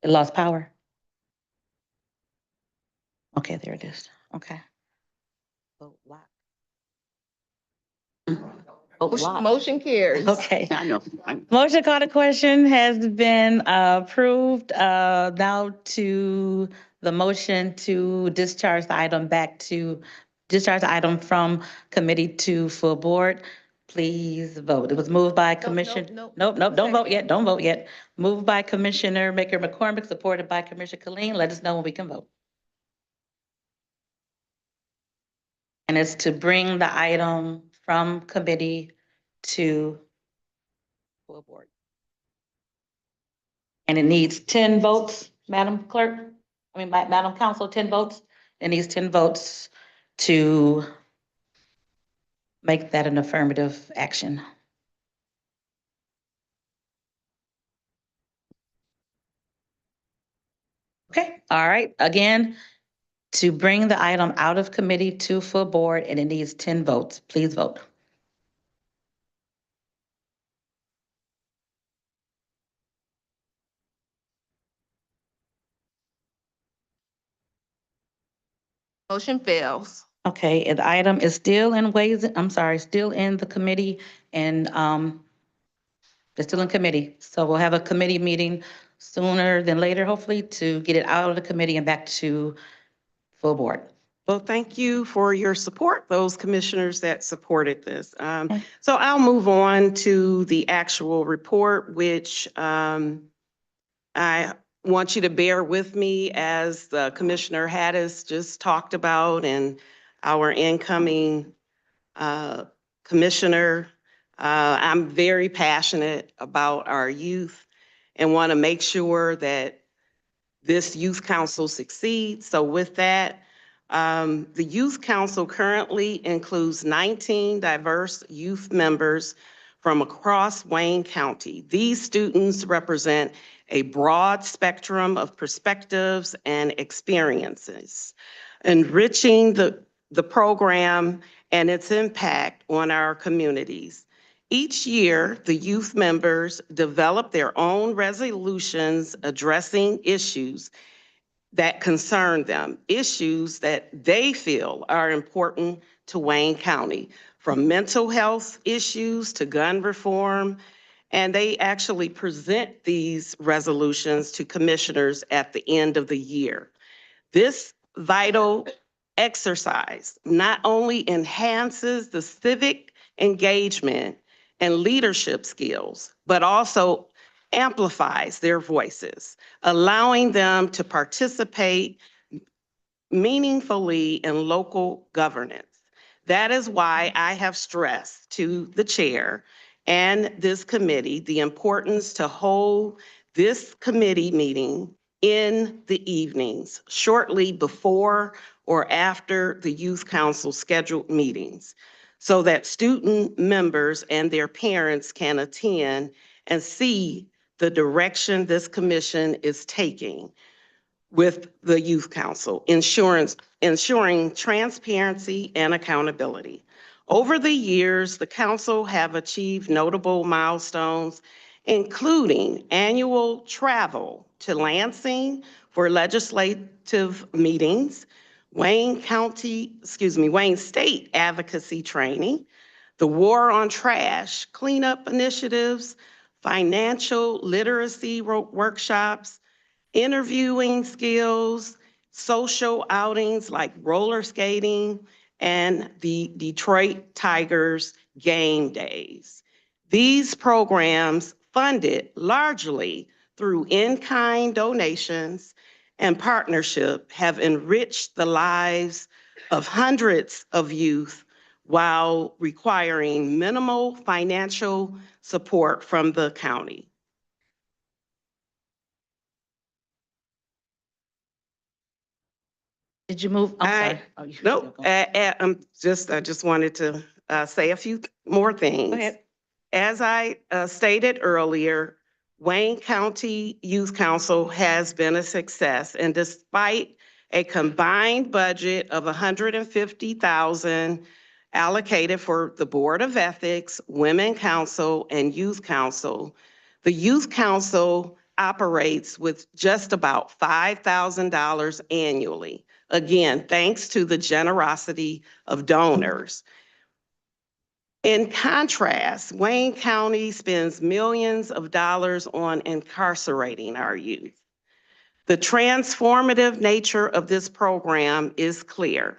it lost power. Okay, there it is. Okay. Vote lock. Vote lock. Motion carries. Okay. I know. Motion to call the question has been approved. Now to the motion to discharge the item from committee to full board. Please vote. It was moved by Commissioner. Nope, don't vote yet, don't vote yet. Moved by Commissioner Maker McCormick, supported by Commissioner Colleen. Let us know when we can vote. And it's to bring the item from committee to full board. And it needs 10 votes, Madam Clerk. Madam Council, 10 votes. It needs 10 votes to make that an affirmative action. Okay, all right. Again, to bring the item out of committee to full board, and it needs 10 votes. Please vote. Motion fails. Okay, and the item is still in still in the committee and it's still in committee. So we'll have a committee meeting sooner than later, hopefully, to get it out of the committee and back to full board. Well, thank you for your support, those commissioners that supported this. So I'll move on to the actual report, which I want you to bear with me as Commissioner Hattis just talked about and our incoming commissioner. I'm very passionate about our youth and want to make sure that this youth council succeeds. So with that, the youth council currently includes 19 diverse youth members from across Wayne County. These students represent a broad spectrum of perspectives and experiences, enriching the program and its impact on our communities. Each year, the youth members develop their own resolutions addressing issues that concern them, issues that they feel are important to Wayne County, from mental health issues to gun reform. And they actually present these resolutions to commissioners at the end of the year. This vital exercise not only enhances the civic engagement and leadership skills, but also amplifies their voices, allowing them to participate meaningfully in local governance. That is why I have stressed to the chair and this committee the importance to hold this committee meeting in the evenings, shortly before or after the youth council scheduled meetings, so that student members and their parents can attend and see the direction this commission is taking with the Youth Council, ensuring transparency and accountability. Over the years, the council have achieved notable milestones, including annual travel to Lansing for legislative meetings, Wayne State advocacy training, the war on trash cleanup initiatives, financial literacy workshops, interviewing skills, social outings like roller skating, and the Detroit Tigers game days. These programs, funded largely through in-kind donations and partnership, have enriched the lives of hundreds of youth while requiring minimal financial support from the county. Did you move? I'm sorry. Oh, Nope, I just wanted to say a few more things. Go ahead. As I stated earlier, Wayne County Youth Council has been a success, and despite a combined budget of $150,000 allocated for the Board of Ethics, Women Council, and Youth Council, the Youth Council operates with just about $5,000 annually. Again, thanks to the generosity of donors. In contrast, Wayne County spends millions of dollars on incarcerating our youth. The transformative nature of this program is clear.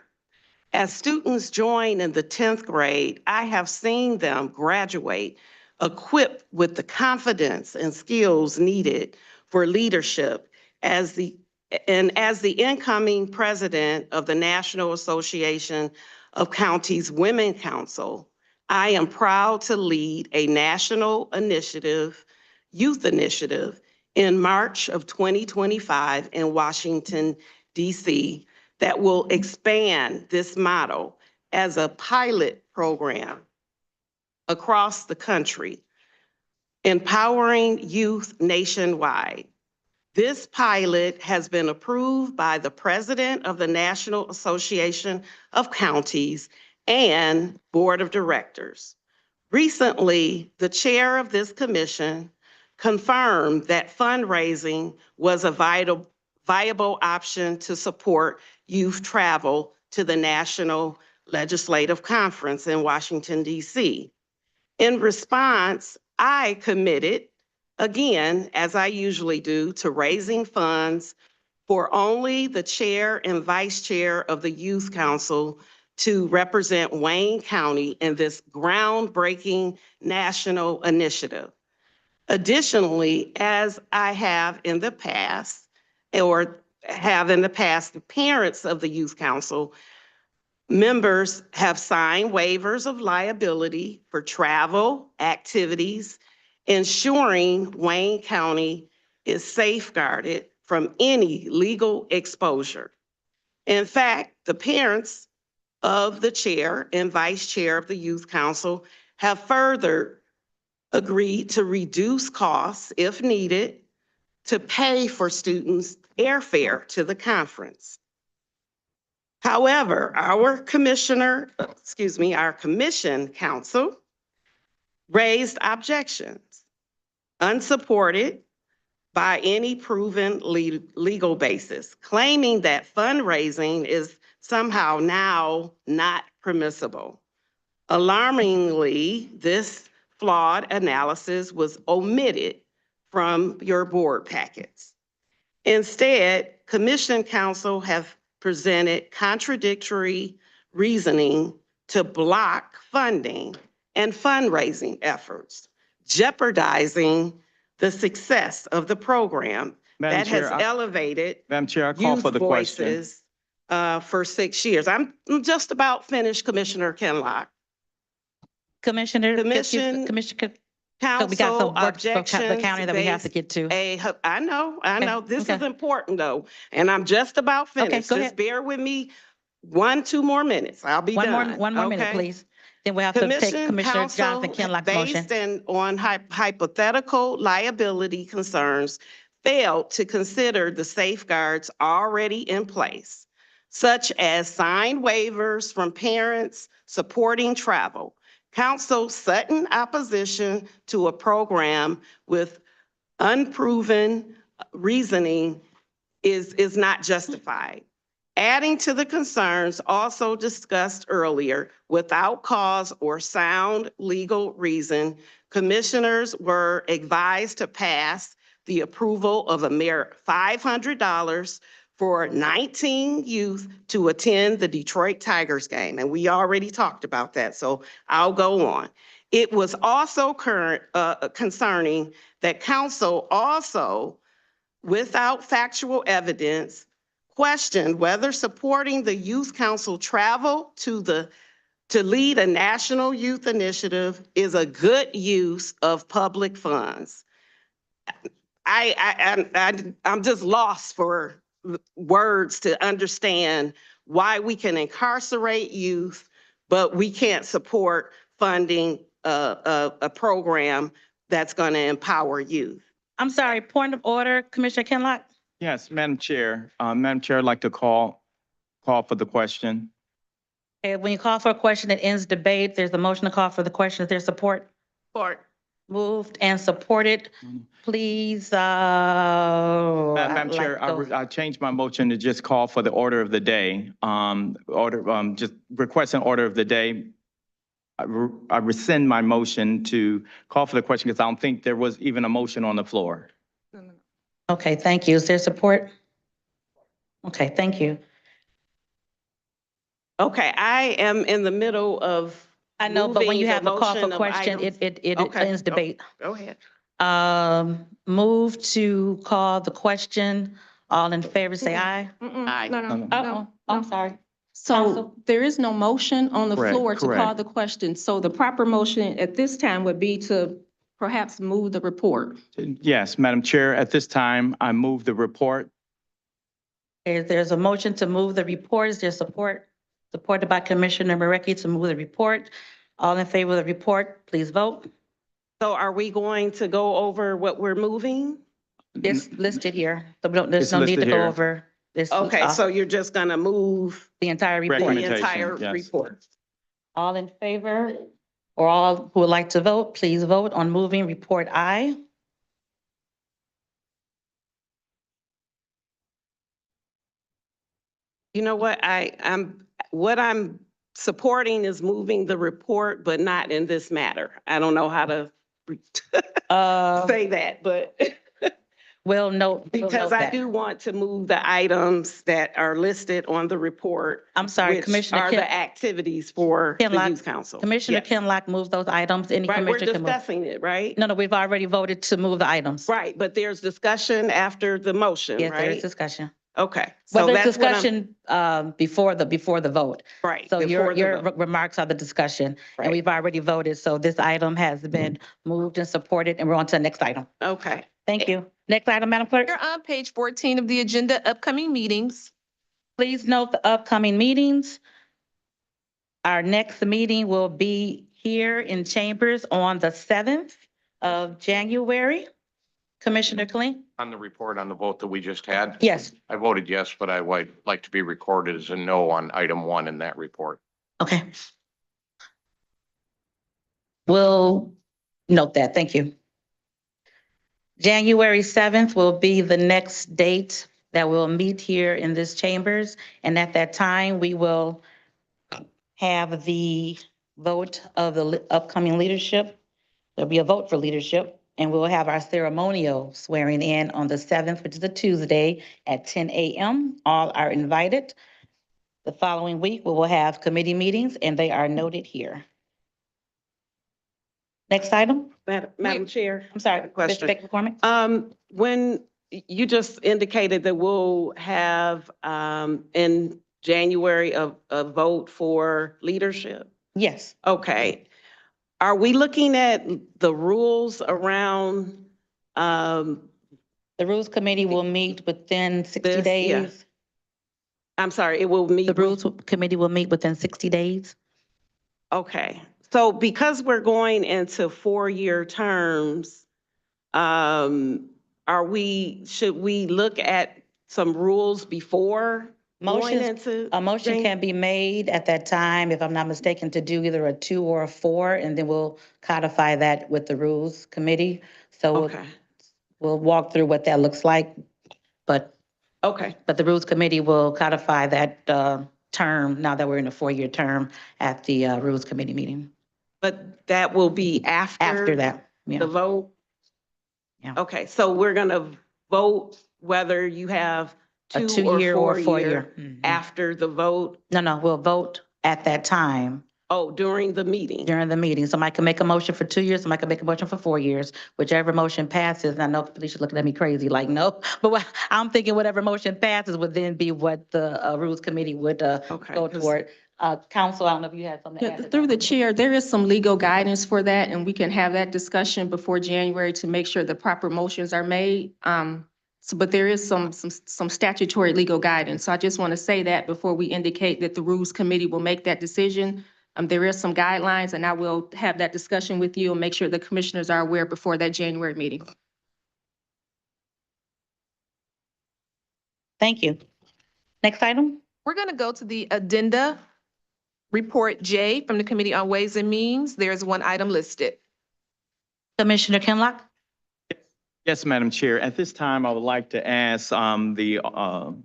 As students join in the 10th grade, I have seen them graduate equipped with the confidence and skills needed for leadership as the incoming president of the National Association of Counties Women Council, I am proud to lead a national initiative, youth initiative, in March of 2025 in Washington, D.C., that will expand this model as a pilot program across the country, empowering youth nationwide. This pilot has been approved by the president of the National Association of Counties and Board of Directors. Recently, the chair of this commission confirmed that fundraising was a viable option to support youth travel to the National Legislative Conference in Washington, D.C. In response, I committed, again, as I usually do, to raising funds for only the chair and vice chair of the Youth Council to represent Wayne County in this groundbreaking national initiative. Additionally, as I have in the past, the parents of the Youth Council, members have signed waivers of liability for travel, activities, ensuring Wayne County is safeguarded from any legal exposure. In fact, the parents of the chair and vice chair of the Youth Council have further agreed to reduce costs if needed to pay for students' airfare to the conference. However, our commission council raised objections, unsupported by any proven legal basis, claiming that fundraising is somehow now not permissible. Alarmingly, this flawed analysis was omitted from your board packets. Instead, Commission Council have presented contradictory reasoning to block funding and fundraising efforts, jeopardizing the success of the program that has elevated Madam Chair, I call youth for the question. voices for 6 years. I'm just about finished, Commissioner Kenlock. Commissioner, Commission Commissioner, we got Council some work for the objections county that we have to based get to. I know. Okay, This okay. is important though, and I'm just about Okay, finished. go Just ahead. bear with me 1-2 more minutes. I'll be done. One more minute, okay? please. Then we have to take Commission Commissioner Council, Jonathan Kenlock's motion. based on hypothetical liability concerns, failed to consider the safeguards already in place, such as signed waivers from parents supporting travel. Council sudden opposition to a program with unproven reasoning is not justified. Adding to the concerns also discussed earlier, without cause or sound legal reason, commissioners were advised to pass the approval of a mere $500 for 19 youth to attend the Detroit Tigers game. And we already talked about that, so I'll go on. It was also concerning that council also, without factual evidence, questioned whether supporting the Youth Council travel to lead a national youth initiative is a good use of public funds. I'm just lost for words to understand why we can incarcerate youth, but we can't support funding a program that's going to empower youth. I'm sorry, point of order, Commissioner Kenlock? Yes, Madam Chair. Madam Chair, I'd like to call for the question. Okay, when you call for a question that ends debate, there's a motion to call for the question. Is there support? Support. Moved and supported. Please, Madam Chair, I changed my motion to just call for the order of the day. Just request an order of the day. I rescind my motion to call for the question because I don't think there was even a motion on the floor. Okay, thank you. Is there support? Okay, thank you. Okay, I am in the middle of. I know, but when moving you the have a call for motion of question, items. it Okay, ends debate. Go ahead. Move to call the question. All in favor, say aye. Aye. Oh, I'm sorry. So Counsel? there is no motion on the Correct, floor to call correct. the question. So the proper motion at this time would be to perhaps move the report. Yes, Madam Chair, at this time, I move the report. There's a motion to move the report. Is there support? Supported by Commissioner Marecki to move the report. All in favor of the report, please vote. So are we going to go over what we're moving? It's listed here. So there's It's no need to listed go here. over this. Okay, so you're just gonna move The entire report. the Recommendation, entire yes. report? All in favor, or all who would like to vote, please vote on moving report I. You know what, what I'm supporting is moving the report, but not in this matter. I don't know how to say that, but We'll note. because I do want to move the items that are listed on the report. I'm sorry, which Commissioner are the activities for the Kinlock. youth council. Commissioner Yes. Kinlock moves those items. Any Right, we're commissioner can move. discussing it, right? No, we've already voted to move the items. Right, but there's discussion after the motion, Yes, there is right? discussion. Okay. Well, So there's that's what I'm, discussion before the vote. right. So your before the vote. remarks are the discussion, Right. and we've already voted. So this item has been moved and supported, and we're on to the next item. Okay. Thank you. Next item, Madam Clerk. We're on page 14 of the agenda, upcoming meetings. Please note the upcoming meetings. Our next meeting will be here in Chambers on the 7th of January. Commissioner Kling? On the report on the vote that we just had, Yes. I voted yes, but I would like to be recorded as a no on item 1 in that report. Okay. We'll note that. Thank you. January 7th will be the next date that we'll meet here in this chambers. And at that time, we will have the vote of the upcoming leadership. There'll be a vote for leadership, and we'll have our ceremonial swearing in on the 7th, which is a Tuesday at 10 a.m. All are invited. The following week, we will have committee meetings, and they are noted here. Next item. Madam Chair. I'm sorry, Question. Ms. McCormick. When you just indicated that we'll have, in January, a vote for leadership. Yes. Okay. Are we looking at the rules around, The Rules Committee will meet within 60 This, yeah. days. I'm sorry, it will meet. The Rules Committee will meet within 60 days. Okay, so because we're going into 4-year terms, should we look at some rules before going into? A motion can be made at that time, if I'm not mistaken, to do either a 2 or a 4, and then we'll codify that with the Rules Committee. So Okay, we'll walk through what that looks like, but okay, the Rules Committee will codify that term, now that we're in a 4-year term, at the Rules Committee meeting. but that will be After that, the yeah. vote? Yeah. Okay, so we're gonna vote whether you have A 2 2-year or or 4-year 4-year. Mhm. after the vote, No, we'll vote at that time during the meeting. during the meeting. Somebody can make a motion for 2 years, somebody can make a motion for 4 years, whichever motion passes. And I know Felicia's looking at me crazy, like, no, but I'm thinking whatever motion passes would then be what the Rules Committee would Okay, go 'cause- toward. Council, I don't know if you had something to add to Through the that. chair, there is some legal guidance for that, and we can have that discussion before January to make sure the proper motions are made. But there is some statutory legal guidance. So I just want to say that before we indicate that the Rules Committee will make that decision. There is some guidelines, and I will have that discussion with you and make sure the commissioners are aware before that January meeting. Thank you. Next item? We're going to go to the addenda, Report J from the Committee on Ways and Means. There's one item listed. Commissioner Kinlock? Yes, Madam Chair. At this time, I would like to ask the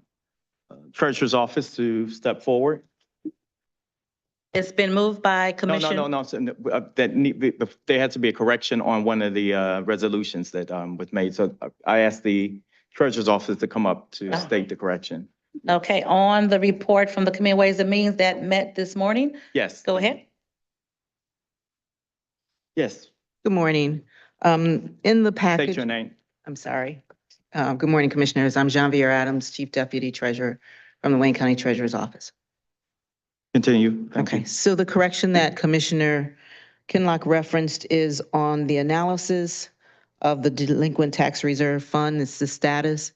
Treasurer's Office to step forward. It's been moved by Commissioner. No. There had to be a correction on one of the resolutions that was made. So I asked the Treasurer's Office to come up to state the correction. Okay, on the report from the Committee on Ways and Means that met this morning, Yes. go ahead. Yes. Good morning. In the State package, your name. I'm sorry. Good morning, Commissioners. I'm Jean-Pierre Adams, Chief Deputy Treasurer from the Wayne County Treasurer's Office. Continue. Thank Okay, you. so the correction that Commissioner Kinlock referenced is on the analysis of the delinquent tax reserve fund. It's the status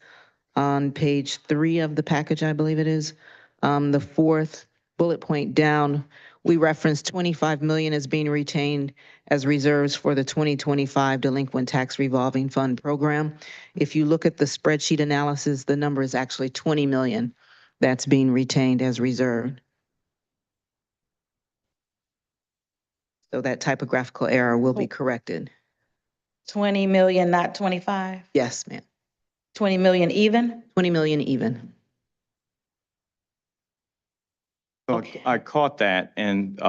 on page 3 of the package, I believe it is. The fourth bullet point down, we referenced 25 million as being retained as reserves for the 2025 delinquent tax revolving fund program. If you look at the spreadsheet analysis, the number is actually 20 million that's being retained as reserved. So that typographical error will be corrected. 20 million, not 25? Yes, ma'am. 20 million even? 20 million even. So Okay. I caught that and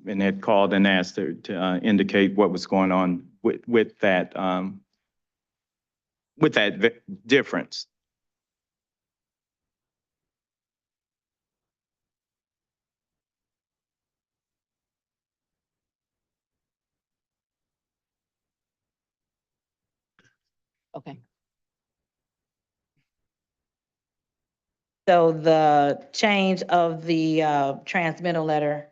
had called and asked her to indicate what was going on with that difference. Okay. So the change of the transmittal letter.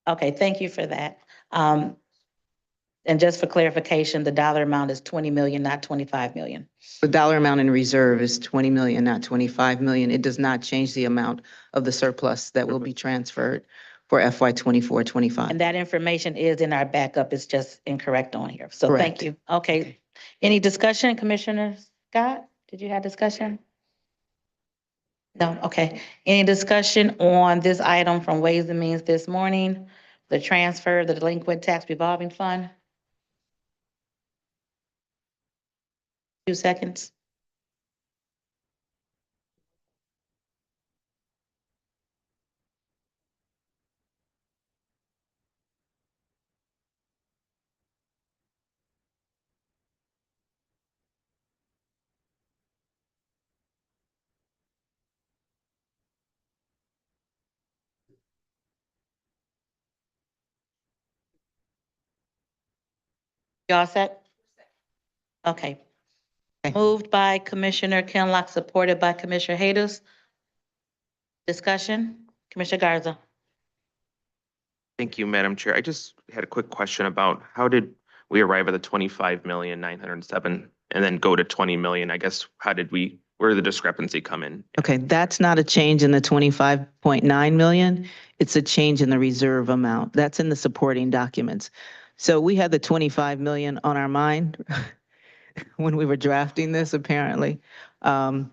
Okay, thank you for that. And just for clarification, the dollar amount is 20 million, not 25 million. The dollar amount in reserve is 20 million, not 25 million. It does not change the amount of the surplus that will be transferred for FY 24-25. And that information is in our backup. It's just incorrect on here. So thank Correct. you. Okay. Any discussion, Commissioner Scott? Did you have discussion? No, okay. Any discussion on this item from Ways and Means this morning? The transfer, the delinquent tax revolving fund? 2 seconds. Y'all set? Okay. Moved by Commissioner Kinlock, supported by Commissioner Haydos. Discussion, Commissioner Garza. Thank you, Madam Chair. I just had a quick question about how did we arrive at the 25,907 and then go to 20 million? I guess, where did the discrepancy come in? Okay, that's not a change in the 25.9 million. It's a change in the reserve amount. That's in the supporting documents. So we had the 25 million on our mind when we were drafting this, apparently. And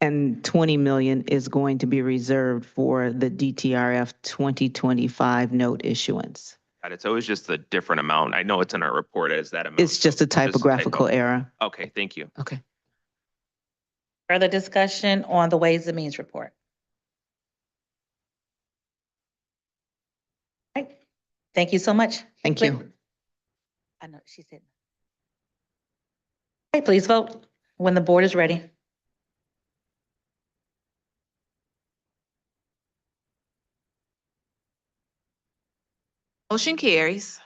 20 million is going to be reserved for the DTRF 2025 note issuance. Got it. So it was just a different amount. I know it's in our report as that amount. It's just a typographical error. Okay, thank you. Okay. Further discussion on the Ways and Means report? Right. Thank you so much. Thank you. I know, she said. Okay, please vote when the board is ready. Motion carries.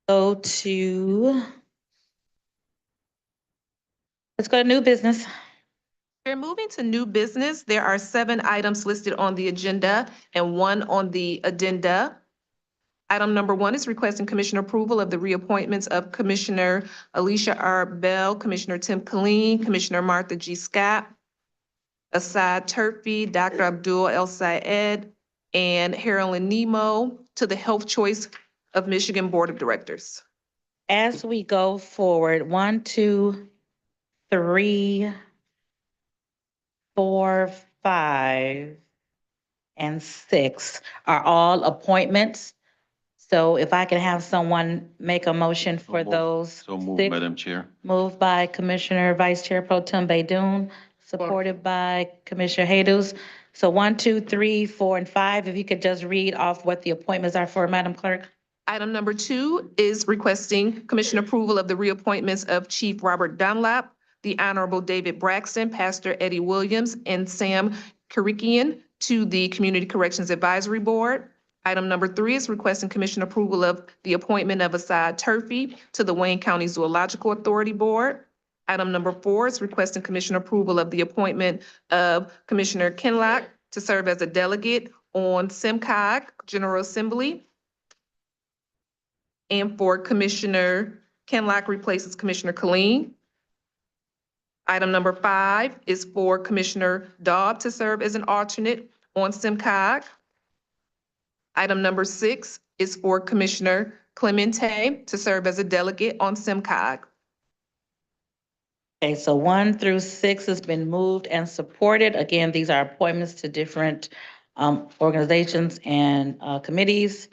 Go to, let's go to new business. We're moving to new business. There are 7 items listed on the agenda and 1 on the addenda. Item number 1 is requesting Commissioner approval of the reappointments of Commissioner Alicia R. Bell, Commissioner Tim Killeen, Commissioner Martha G. Scott, Asad Turfy, Dr. Abdul El Sayed, and Harolyn Nemo to the Health Choice of Michigan Board of Directors. As we go forward, 1, 2, 3, 4, 5, and 6 are all appointments. So if I can have someone make a motion for those. So moved, 6. Madam Chair. Moved by Commissioner Vice Chair Pro Tem Baydoun, supported by Commissioner Jesus. So 1, 2, 3, 4, and 5, if you could just read off what the appointments are for, Madam Clerk. Item number 2 is requesting commission approval of the reappointments of Chief Robert Dunlap, the Honorable David Braxton, Pastor Eddie Williams, and Sam Karikian to the Community Corrections Advisory Board. Item number 3 is requesting commission approval of the appointment of Asad Turfy to the Wayne County Zoological Authority Board. Item number 4 is requesting commission approval of the appointment of Commissioner Kinlock to serve as a delegate on SIMCOG General Assembly. And for Commissioner Kinlock replaces Commissioner Colleen. Item number 5 is for Commissioner Dobb to serve as an alternate on SIMCOG. Item number 6 is for Commissioner Clemente to serve as a delegate on SIMCOG. Okay, so 1 through 6 has been moved and supported. Again, these are appointments to different organizations and committees.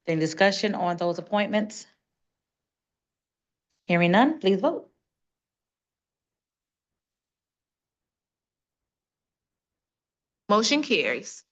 Any discussion on those appointments? Hearing none, please vote. Motion carries.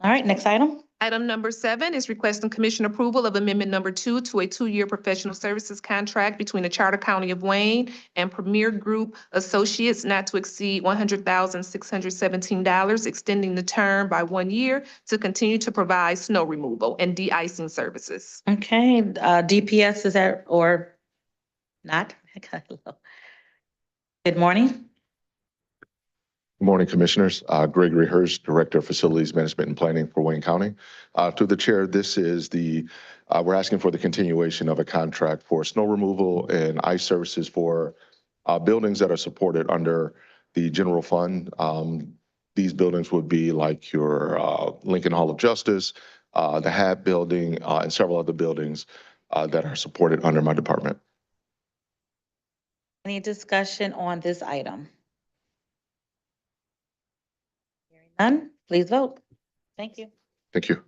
All right, next item. Item number 7 is requesting commission approval of amendment number 2 to a 2-year professional services contract between the Charter County of Wayne and Premier Group Associates not to exceed $100,617, extending the term by 1 year to continue to provide snow removal and de-icing services. Okay, DPS is that or not? Good morning. Good morning, Commissioners. Gregory Hurst, Director of Facilities Management and Planning for Wayne County. To the Chair, this is we're asking for the continuation of a contract for snow removal and ice services for buildings that are supported under the general fund. These buildings would be like your Lincoln Hall of Justice, the HAB building, and several other buildings that are supported under my department. Any discussion on this item? Hearing none, please vote. Thank you. Thank you.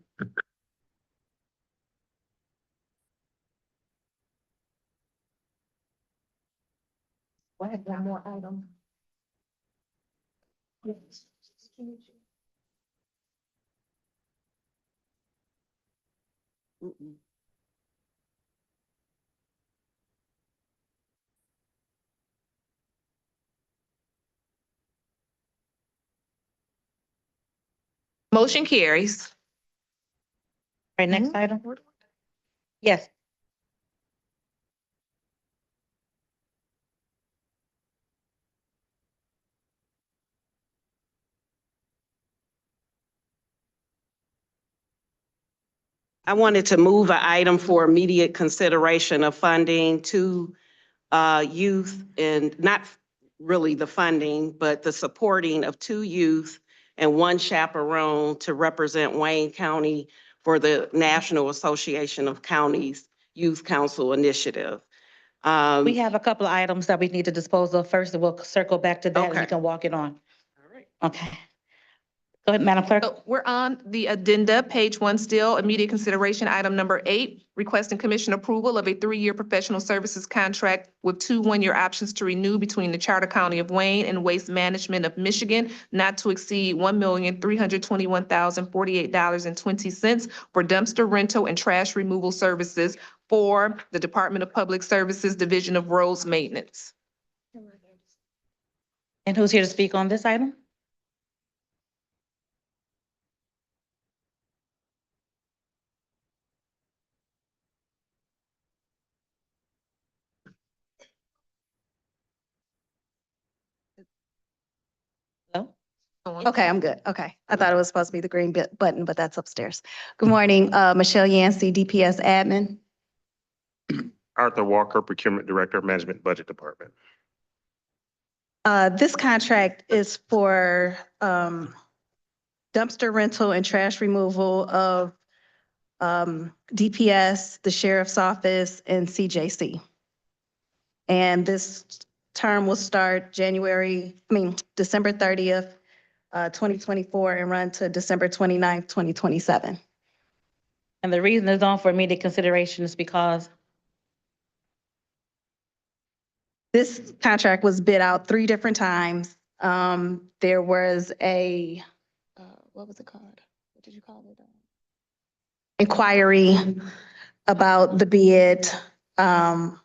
I have one more item. Motion carries. All right, next item. Yes. I wanted to move an item for immediate consideration of funding to youth, and not really the funding, but the supporting of 2 youth and 1 chaperone to represent Wayne County for the National Association of Counties Youth Council Initiative. We have a couple of items that we need to dispose of first, and we'll circle back to that and we Okay. can walk it on. All right. Okay. Go ahead, Madam Clerk. So we're on the addenda, page 1 still, immediate consideration, item number 8, requesting commission approval of a 3-year professional services contract with 2 1-year options to renew between the Charter County of Wayne and Waste Management of Michigan, not to exceed $1,321,048.20 for dumpster rental and trash removal services for the Department of Public Services Division of Roads Maintenance. And who's here to speak on this item? Hello? Okay, I'm good. Okay. I thought it was supposed to be the green button, but that's upstairs. Good morning, Michelle Yancey, DPS admin. Arthur Walker, Procurement Director, Management Budget Department. This contract is for dumpster rental and trash removal of DPS, the Sheriff's Office, and CJC. And this term will start December 30th, 2024 and run to December 29th, 2027. And the reason it's on for immediate consideration is because This contract was bid out 3 different times. There was a, what was it called? What did you call it? Inquiry about the bid. Then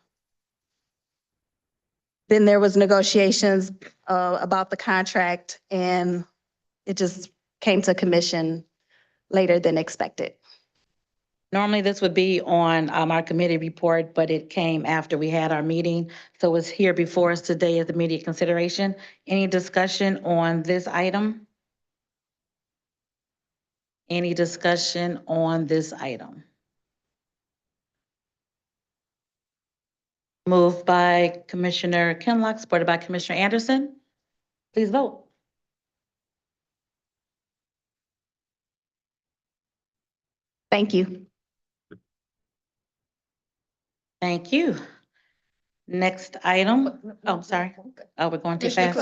there was negotiations about the contract, and it just came to commission later than expected. Normally, this would be on our committee report, but it came after we had our meeting. So it's here before us today as immediate consideration. Any discussion on this item? Any discussion on this item? Moved by Commissioner Kinlock, supported by Commissioner Anderson. Please vote. Thank you. Thank you. Next item. Oh, sorry. Oh, we're going too fast.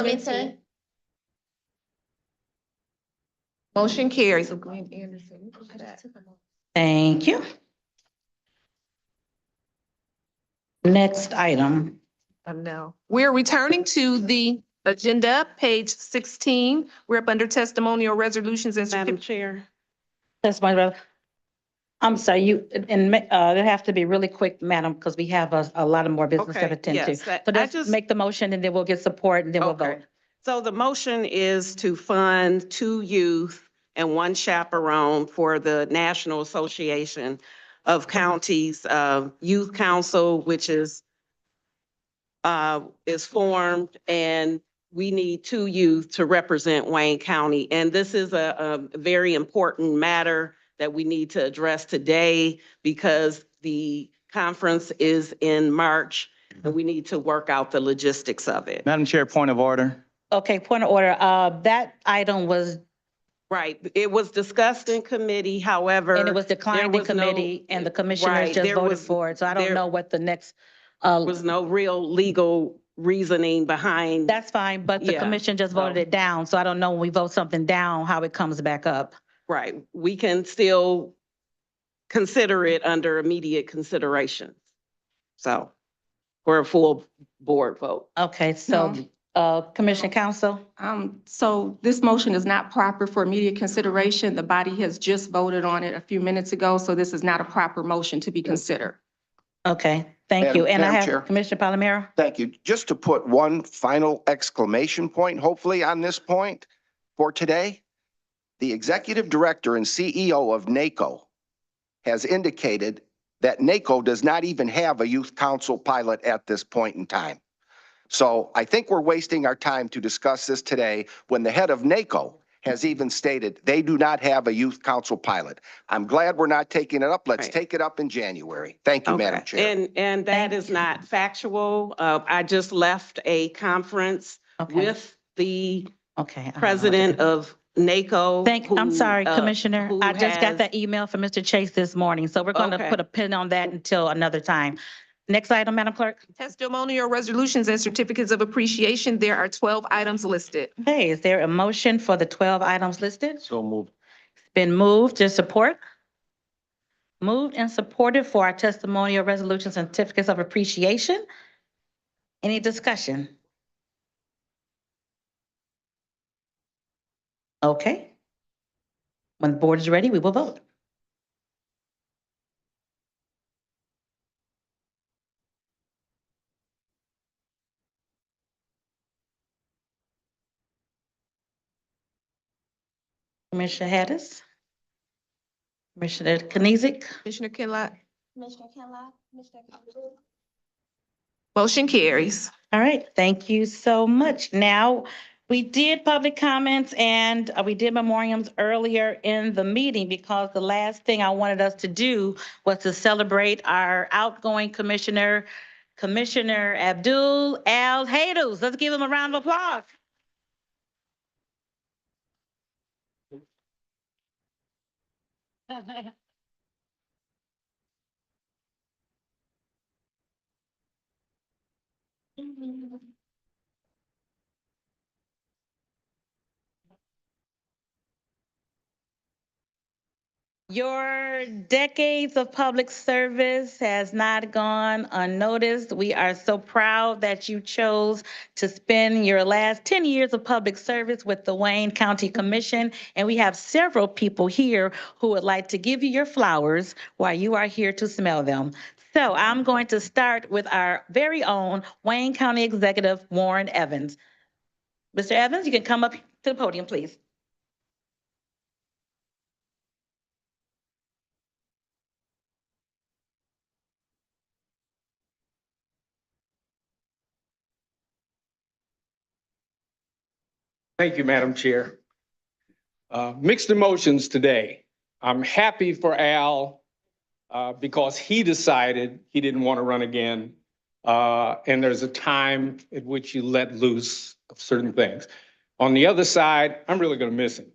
Motion carries. Thank you. Next item. No. We're returning to the agenda, page 16. We're up under testimonial resolutions and Madam certificates. Chair. That's my, I'm sorry, it have to be really quick, madam, because we have a lot of more business to Okay, attend to. yes, So I just just- make the motion and then we'll get support and then we'll Okay. vote. So the motion is to fund 2 youth and 1 chaperone for the National Association of Counties Youth Council, which is formed, and we need 2 youth to represent Wayne County. And this is a very important matter that we need to address today because the conference is in March and we need to work out the logistics of it. Madam Chair, point of order. Okay, point of order. That item was, Right, it was discussed in committee, however. and it was declined in was no- committee and the commissioners Right, just there voted was- for it. So I don't there- know what the next, Was no real legal reasoning behind. that's fine, but the Yeah, commission just voted it down. So I don't know when we vote something down, how it comes back up. Right, we can still consider it under immediate consideration. So, for a full board vote. Okay, so, Commissioner Council? So this motion is not proper for immediate consideration. The body has just voted on it a few minutes ago, so this is not a proper motion to be considered. Okay, thank Madam- you. And I Madam Chair. have Commissioner Palomero? Thank you. Just to put one final exclamation point, hopefully on this point for today, the executive director and CEO of NACO has indicated that NACO does not even have a youth council pilot at this point in time. So I think we're wasting our time to discuss this today when the head of NACO has even stated they do not have a youth council pilot. I'm glad we're not taking it up. Let's Right. take it up in January. Thank you, Madam Okay. Chair. And that is not factual. I just left a conference Okay. with the Okay. I don't know what to president do. of NACO. I'm who, sorry, uh, Commissioner. who I just got has- that email from Mr. Chase this morning, so we're going to Okay. put a pin on that until another time. Next item, Madam Clerk. Testimonial resolutions and certificates of appreciation. There are 12 items listed. Okay, is there a motion for the 12 items listed? So moved. It's been moved to support. Moved and supported for our testimonial resolutions and certificates of appreciation. Any discussion? Okay. When the board is ready, we will vote. Commissioner Hadis? Commissioner Knizik? Commissioner Kinlock? Motion carries. All right, thank you so much. Now, we did public comments and we did memoriams earlier in the meeting because the last thing I wanted us to do was to celebrate our outgoing commissioner, Commissioner Abdul Al Haydous. Let's give him a round of applause. Your decades of public service has not gone unnoticed. We are so proud that you chose to spend your last 10 years of public service with the Wayne County Commission. And we have several people here who would like to give you your flowers while you are here to smell them. So I'm going to start with our very own Wayne County Executive, Warren Evans. Mr. Evans, you can come up to the podium, please. Thank you, Madam Chair. Mixed emotions today. I'm happy for Al because he decided he didn't want to run again. And there's a time at which you let loose of certain things. On the other side, I'm really going to miss him.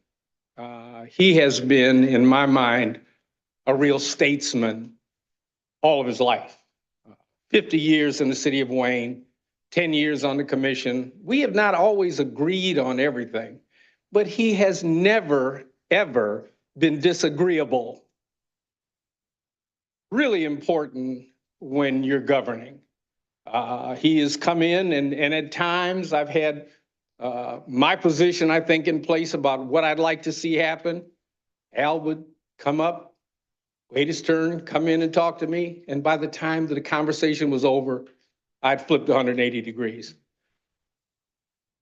He has been, in my mind, a real statesman all of his life. 50 years in the city of Wayne, 10 years on the commission. We have not always agreed on everything, but he has never, ever been disagreeable. Really important when you're governing. He has come in and at times I've had my position, I think, in place about what I'd like to see happen. Al would come up, wait his turn, come in and talk to me. And by the time that the conversation was over, I'd flipped 180 degrees.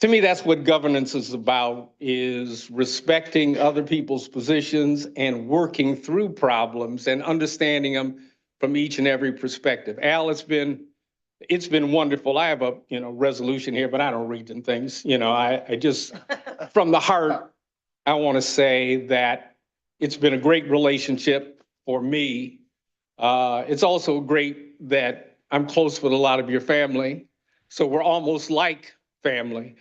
To me, that's what governance is about, is respecting other people's positions and working through problems and understanding them from each and every perspective. Al, it's been wonderful. I have a resolution here, but I don't read them things. I just, from the heart, I want to say that it's been a great relationship for me. It's also great that I'm close with a lot of your family. So we're almost like family.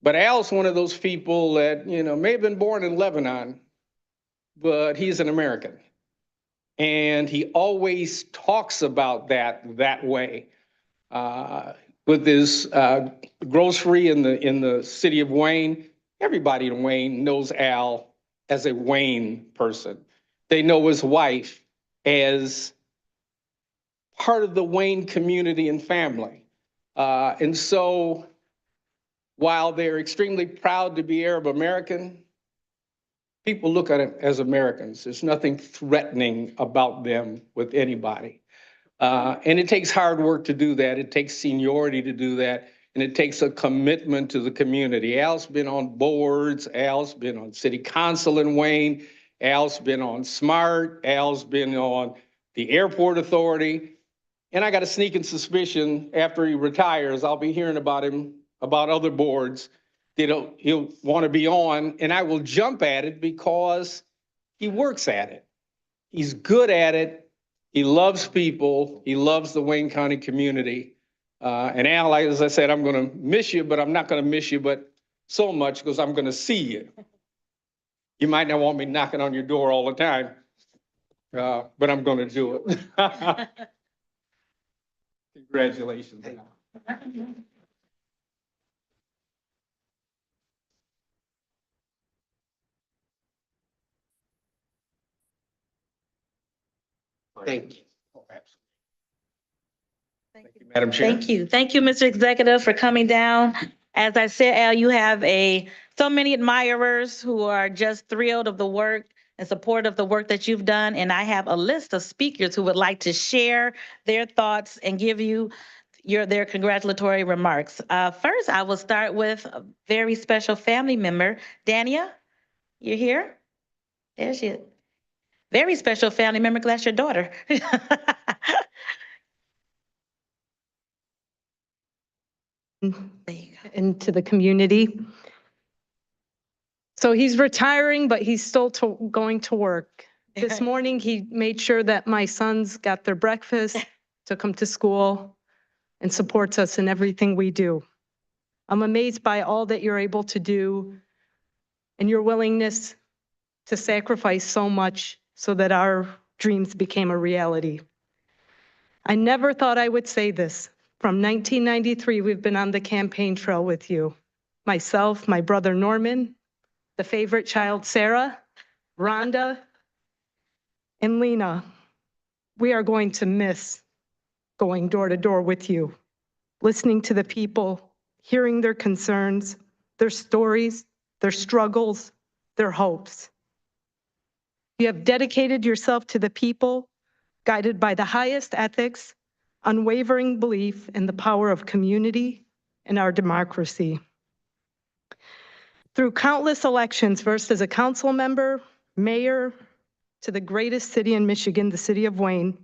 But Al's one of those people that, may have been born in Lebanon, but he's an American. And he always talks about that way. With his grocery in the city of Wayne, everybody in Wayne knows Al as a Wayne person. They know his wife as part of the Wayne community and family. And so while they're extremely proud to be Arab American, people look at it as Americans. There's nothing threatening about them with anybody. And it takes hard work to do that. It takes seniority to do that. And it takes a commitment to the community. Al's been on boards. Al's been on city council in Wayne. Al's been on SMART. Al's been on the airport authority. And I got a sneaking suspicion after he retires, I'll be hearing about him, about other boards that he'll want to be on. And I will jump at it because he works at it. He's good at it. He loves people. He loves the Wayne County community. And Al, as I said, I'm going to miss you, but I'm not going to miss you, but so much because I'm going to see you. You might not want me knocking on your door all the time, but I'm going to do it. Congratulations. Thank you. Madam Chair. Thank you. Thank you, Mr. Executive, for coming down. As I said, Al, you have so many admirers who are just thrilled of the work and support of the work that you've done. And I have a list of speakers who would like to share their thoughts and give you their congratulatory remarks. First, I will start with a very special family member. Dania, you're here? There she is. Very special family member, that's your daughter. Into the community. So he's retiring, but he's still going to work. This morning, he made sure that my sons got their breakfast, took them to school, and supports us in everything we do. I'm amazed by all that you're able to do and your willingness to sacrifice so much so that our dreams became a reality. I never thought I would say this. From 1993, we've been on the campaign trail with you. Myself, my brother Norman, the favorite child Sarah, Rhonda, And Lena, we are going to miss going door to door with you, listening to the people, hearing their concerns, their stories, their struggles, their hopes. You have dedicated yourself to the people, guided by the highest ethics, unwavering belief in the power of community and our democracy. Through countless elections, first as a council member, mayor, to the greatest city in Michigan, the city of Wayne,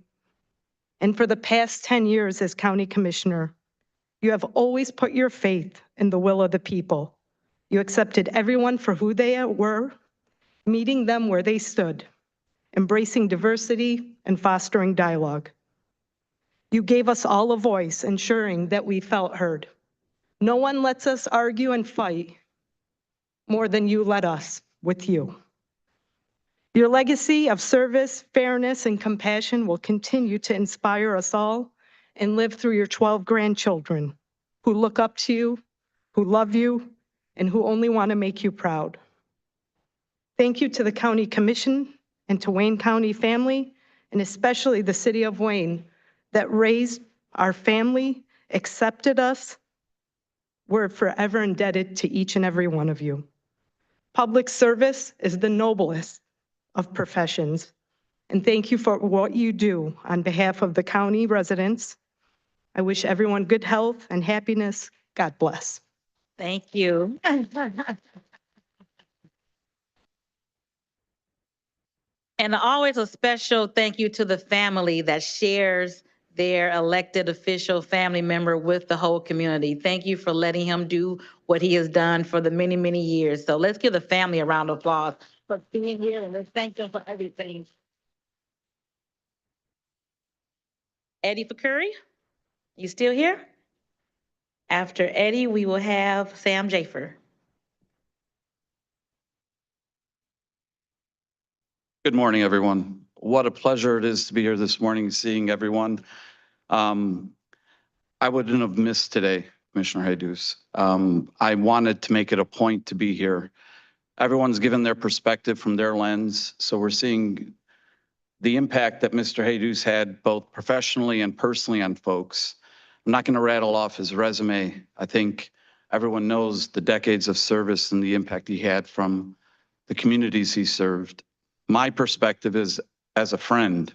and for the past 10 years as county commissioner, you have always put your faith in the will of the people. You accepted everyone for who they were, meeting them where they stood, embracing diversity and fostering dialogue. You gave us all a voice, ensuring that we felt heard. No one lets us argue and fight more than you let us with you. Your legacy of service, fairness, and compassion will continue to inspire us all and live through your 12 grandchildren who look up to you, who love you, and who only want to make you proud. Thank you to the County Commission and to Wayne County family, and especially the city of Wayne that raised our family, accepted us. We're forever indebted to each and every one of you. Public service is the noblest of professions. And thank you for what you do on behalf of the county residents. I wish everyone good health and happiness. God bless. Thank you. And always a special thank you to the family that shares their elected official family member with the whole community. Thank you for letting him do what he has done for the many, many years. So let's give the family a round of applause for being here, and let's thank them for everything. Eddie Fakuri, you still here? After Eddie, we will have Sam Jafer. Good morning, everyone. What a pleasure it is to be here this morning, seeing everyone. I wouldn't have missed today, Commissioner Jesus. I wanted to make it a point to be here. Everyone's given their perspective from their lens, so we're seeing the impact that Mr. Jesus had both professionally and personally on folks. I'm not going to rattle off his resume. I think everyone knows the decades of service and the impact he had from the communities he served. My perspective is as a friend.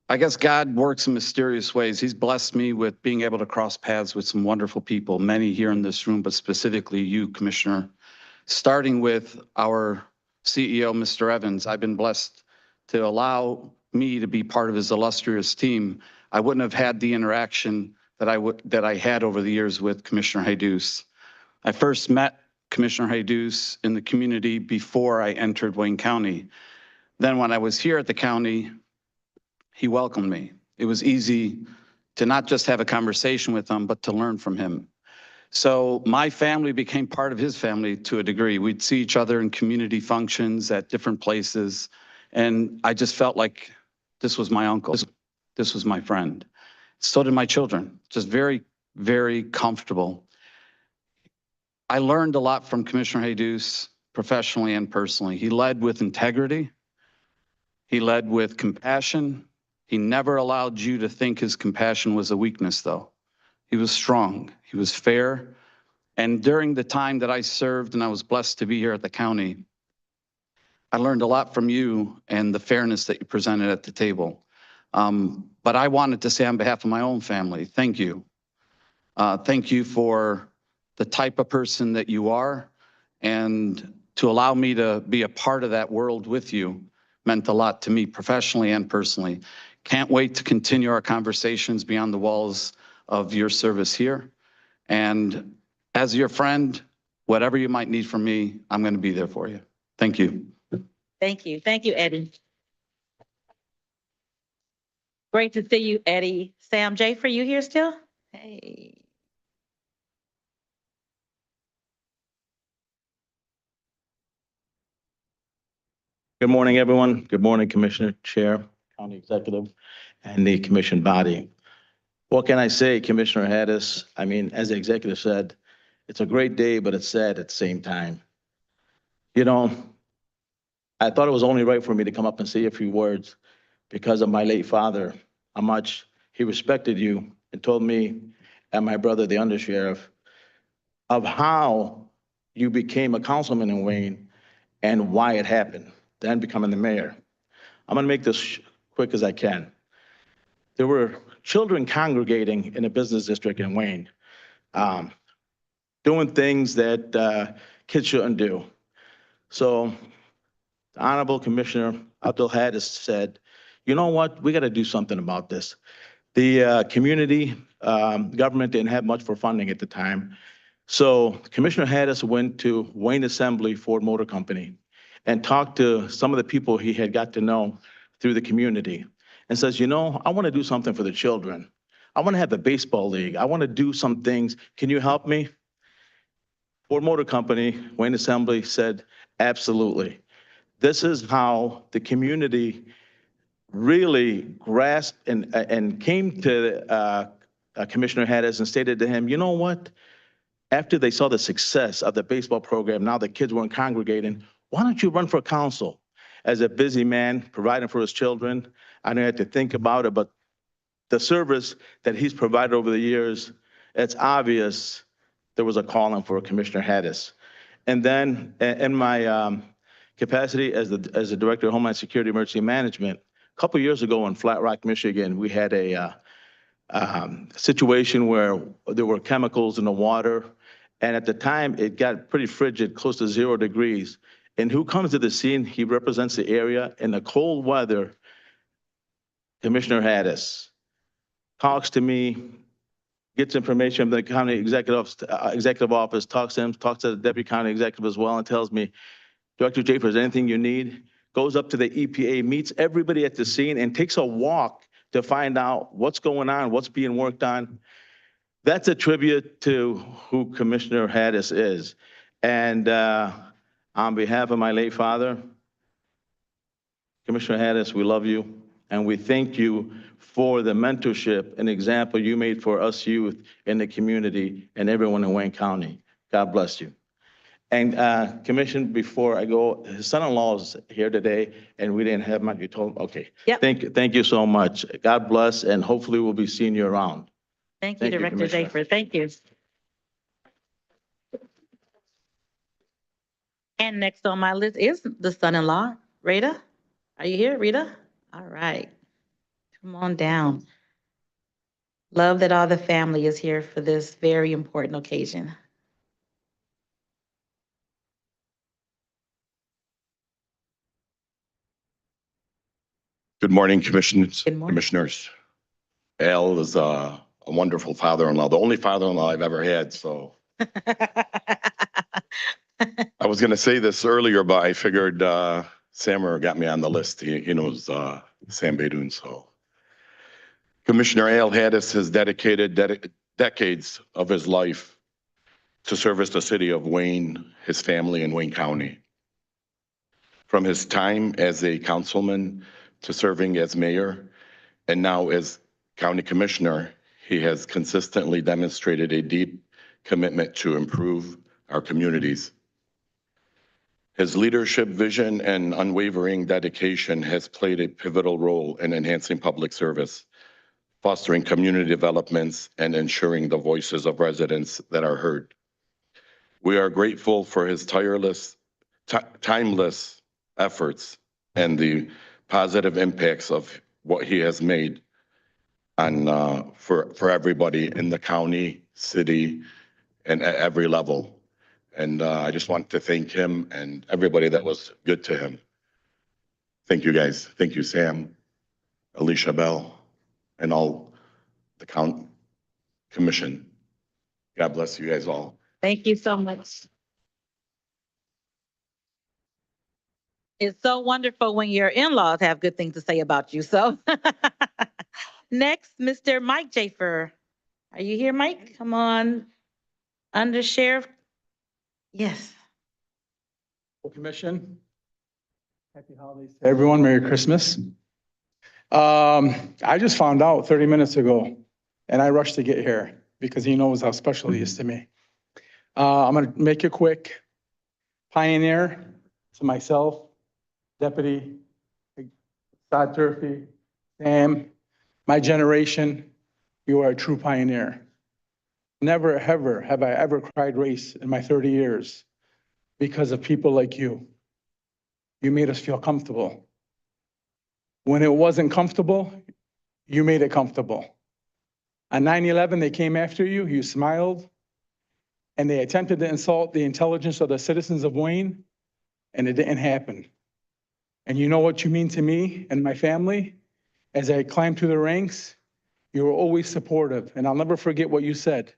I guess God works in mysterious ways. He's blessed me with being able to cross paths with some wonderful people, many here in this room, but specifically you, Commissioner. Starting with our CEO, Mr. Evans, I've been blessed to allow me to be part of his illustrious team. I wouldn't have had the interaction that I had over the years with Commissioner Jesus. I first met Commissioner Jesus in the community before I entered Wayne County. Then when I was here at the county, he welcomed me. It was easy to not just have a conversation with him, but to learn from him. So my family became part of his family to a degree. We'd see each other in community functions at different places. And I just felt like this was my uncle. This was my friend. So did my children, just very, very comfortable. I learned a lot from Commissioner Jesus, professionally and personally. He led with integrity. He led with compassion. He never allowed you to think his compassion was a weakness, though. He was strong. He was fair. And during the time that I served and I was blessed to be here at the county, I learned a lot from you and the fairness that you presented at the table. But I wanted to say on behalf of my own family, thank you. Thank you for the type of person that you are, and to allow me to be a part of that world with you meant a lot to me professionally and personally. Can't wait to continue our conversations beyond the walls of your service here. And as your friend, whatever you might need from me, I'm going to be there for you. Thank you. Thank you. Thank you, Eddie. Great to see you, Eddie. Sam Jafer, you here still? Hey. Good morning, everyone. Good morning, Commissioner, Chair, County Executive, and the commission body. What can I say, Commissioner Hattis? I mean, as the executive said, it's a great day, but it's sad at the same time. You know, I thought it was only right for me to come up and say a few words because of my late father, how much he respected you and told me and my brother, the undersheriff, of how you became a councilman in Wayne and why it happened, then becoming the mayor. I'm gonna make this quick as I can. There were children congregating in a business district in Wayne, doing things that kids shouldn't do. So the Honorable Commissioner Abdul Haddis said, you know what, we gotta do something about this. The community government didn't have much for funding at the time. So Commissioner Haddis went to Wayne Assembly Ford Motor Company and talked to some of the people he had got to know through the community and says, you know, I want to do something for the children. I want to have a baseball league. I want to do some things. Can you help me? Ford Motor Company, Wayne Assembly said, absolutely. This is how the community really grasped and came to Commissioner Haddis and stated to him, you know what? After they saw the success of the baseball program, now the kids weren't congregating, why don't you run for council? As a busy man providing for his children, I didn't have to think about it, but the service that he's provided over the years, it's obvious there was a calling for Commissioner Haddis. And then in my capacity as the Director of Homeland Security Emergency Management, a couple years ago in Flat Rock, Michigan, we had a situation where there were chemicals in the water. And at the time, it got pretty frigid, close to 0 degrees. And who comes to the scene? He represents the area in the cold weather. Commissioner Haddis talks to me, gets information from the county executive office, talks to him, talks to the deputy county executive as well, and tells me, Director Jafer, is there anything you need? Goes up to the EPA, meets everybody at the scene, and takes a walk to find out what's going on, what's being worked on. That's a tribute to who Commissioner Haddis is. And on behalf of my late father, Commissioner Haddis, we love you, and we thank you for the mentorship and example you made for us youth in the community and everyone in Wayne County. God bless you. And Commission, before I go, his son-in-law is here today, and we didn't have much. You told him, okay. Yep. Thank you so much. God bless, and hopefully we'll be seeing you around. Thank you, Thank you, Director Commissioner. Jafer. Thank you. And next on my list is the son-in-law, Rita. Are you here, Rita? All right. Come on down. Love that all the family is here for this very important occasion. Good morning, commissioners. Good morning. Commissioners. Al is a wonderful father-in-law, the only father-in-law I've ever had, so. I was gonna say this earlier, but I figured Sammer got me on the list. He knows Sam Baydun, so. Commissioner Al Haddis has dedicated decades of his life to service the city of Wayne, his family in Wayne County. From his time as a councilman to serving as mayor, and now as county commissioner, he has consistently demonstrated a deep commitment to improve our communities. His leadership, vision, and unwavering dedication has played a pivotal role in enhancing public service, fostering community developments, and ensuring the voices of residents that are heard. We are grateful for his timeless efforts and the positive impacts of what he has made on for everybody in the county, city, and at every level. And I just want to thank him and everybody that was good to him. Thank you, guys. Thank you, Sam, Alicia Bell, and all the commission. God bless you guys all. Thank you so much. It's so wonderful when your in-laws have good things to say about you. So next, Mr. Mike Jafer. Are you here, Mike? Come on. Under Sheriff. Yes. Commission. Happy holidays to everyone. Merry Christmas. I just found out 30 minutes ago, and I rushed to get here because he knows how special he is to me. I'm going to make it quick. Pioneer to myself, Deputy, Todd Turfy, Sam, my generation, you are a true pioneer. Never, ever have I ever cried race in my 30 years because of people like you. You made us feel comfortable. When it wasn't comfortable, you made it comfortable. On 9/11, they came after you, you smiled, and they attempted to insult the intelligence of the citizens of Wayne, and it didn't happen. And you know what you mean to me and my family? As I climbed through the ranks, you were always supportive, and I'll never forget what you said.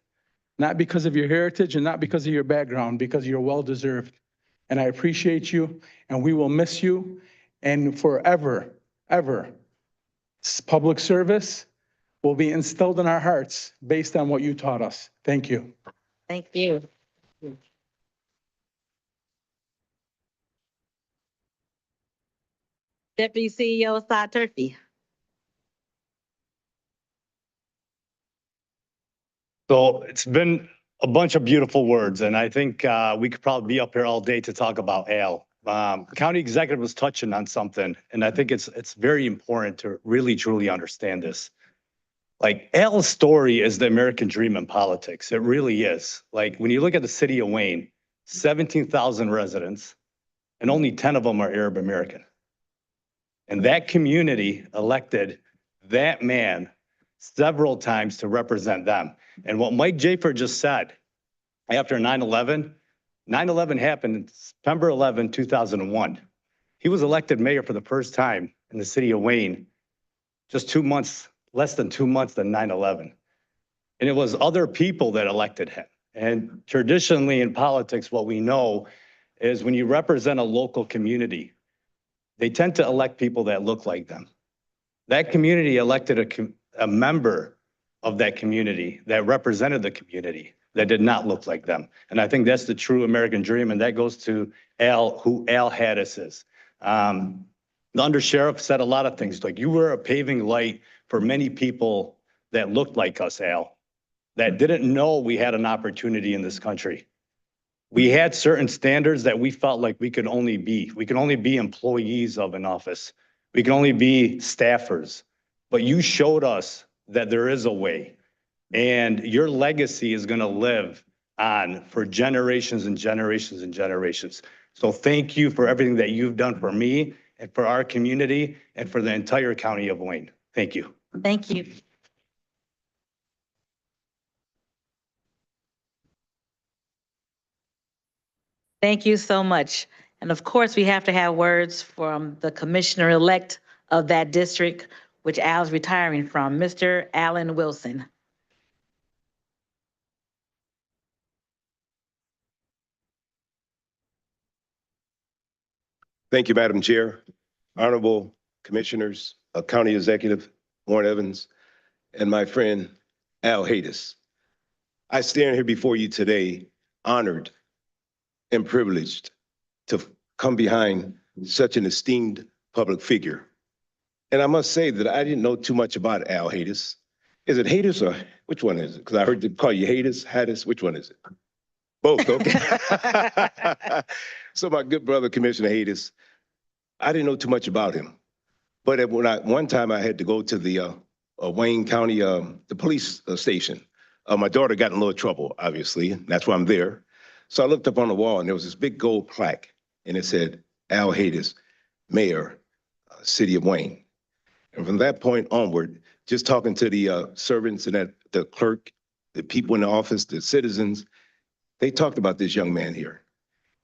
Not because of your heritage and not because of your background, because you're well-deserved. And I appreciate you, and we will miss you. And forever, ever, public service will be instilled in our hearts based on what you taught us. Thank you. Thank you. Deputy CEO Todd Turfy. So it's been a bunch of beautiful words, and I think we could probably be up here all day to talk about Al. County executive was touching on something, and I think it's very important to really truly understand this. Like Al's story is the American dream in politics. It really is. Like when you look at the city of Wayne, 17,000 residents, and only 10 of them are Arab American. And that community elected that man several times to represent them. And what Mike Jafer just said, after 9/11, 9/11 happened September 11, 2001. He was elected mayor for the first time in the city of Wayne, just 2 months, less than 2 months than 9/11. And it was other people that elected him. And traditionally in politics, what we know is when you represent a local community, they tend to elect people that look like them. That community elected a member of that community that represented the community that did not look like them. And I think that's the true American dream. And that goes to Al, who Al Haddis is. The undersheriff said a lot of things, like you were a paving light for many people that looked like us, Al, that didn't know we had an opportunity in this country. We had certain standards that we felt like we could only be. We could only be employees of an office. We could only be staffers. But you showed us that there is a way. And your legacy is going to live on for generations and generations and generations. So thank you for everything that you've done for me and for our community and for the entire county of Wayne. Thank you. Thank you. Thank you so much. And of course, we have to have words from the commissioner-elect of that district, which Al's retiring from, Mr. Alan Wilson. Thank you, Madam Chair, Honorable Commissioners, County Executive Warren Evans, and my friend Al Haddis. I stand here before you today, honored and privileged to come behind such an esteemed public figure. And I must say that I didn't know too much about Al Haddis. Is it Haddis or which one is it? Because I heard them call you Haddis, which one is it? Both, okay. So my good brother, Commissioner Haddis, I didn't know too much about him. But one time I had to go to the Wayne County, the police station. My daughter got in a little trouble, obviously, and that's why I'm there. So I looked up on the wall and there was this big gold plaque and it said, Al Haddis, Mayor, City of Wayne. And from that point onward, just talking to the servants and the clerk, the people in the office, the citizens, they talked about this young man here.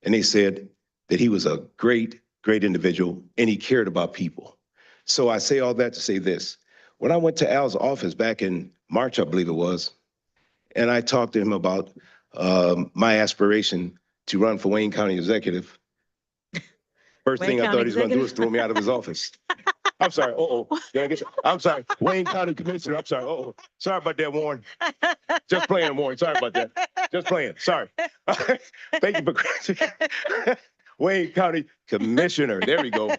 And they said that he was a great, great individual and he cared about people. So I say all that to say this. When I went to Al's office back in March, I believe it was, and I talked to him about my aspiration to run for Wayne County Executive, first thing I thought he was going to do was throw me out of his office. I'm sorry. I'm sorry. Wayne County Commissioner. I'm sorry. Sorry about that, Warren. Just playing, Warren. Sorry about that. Just playing. Sorry. Thank you for correcting. Wayne County Commissioner. There we go.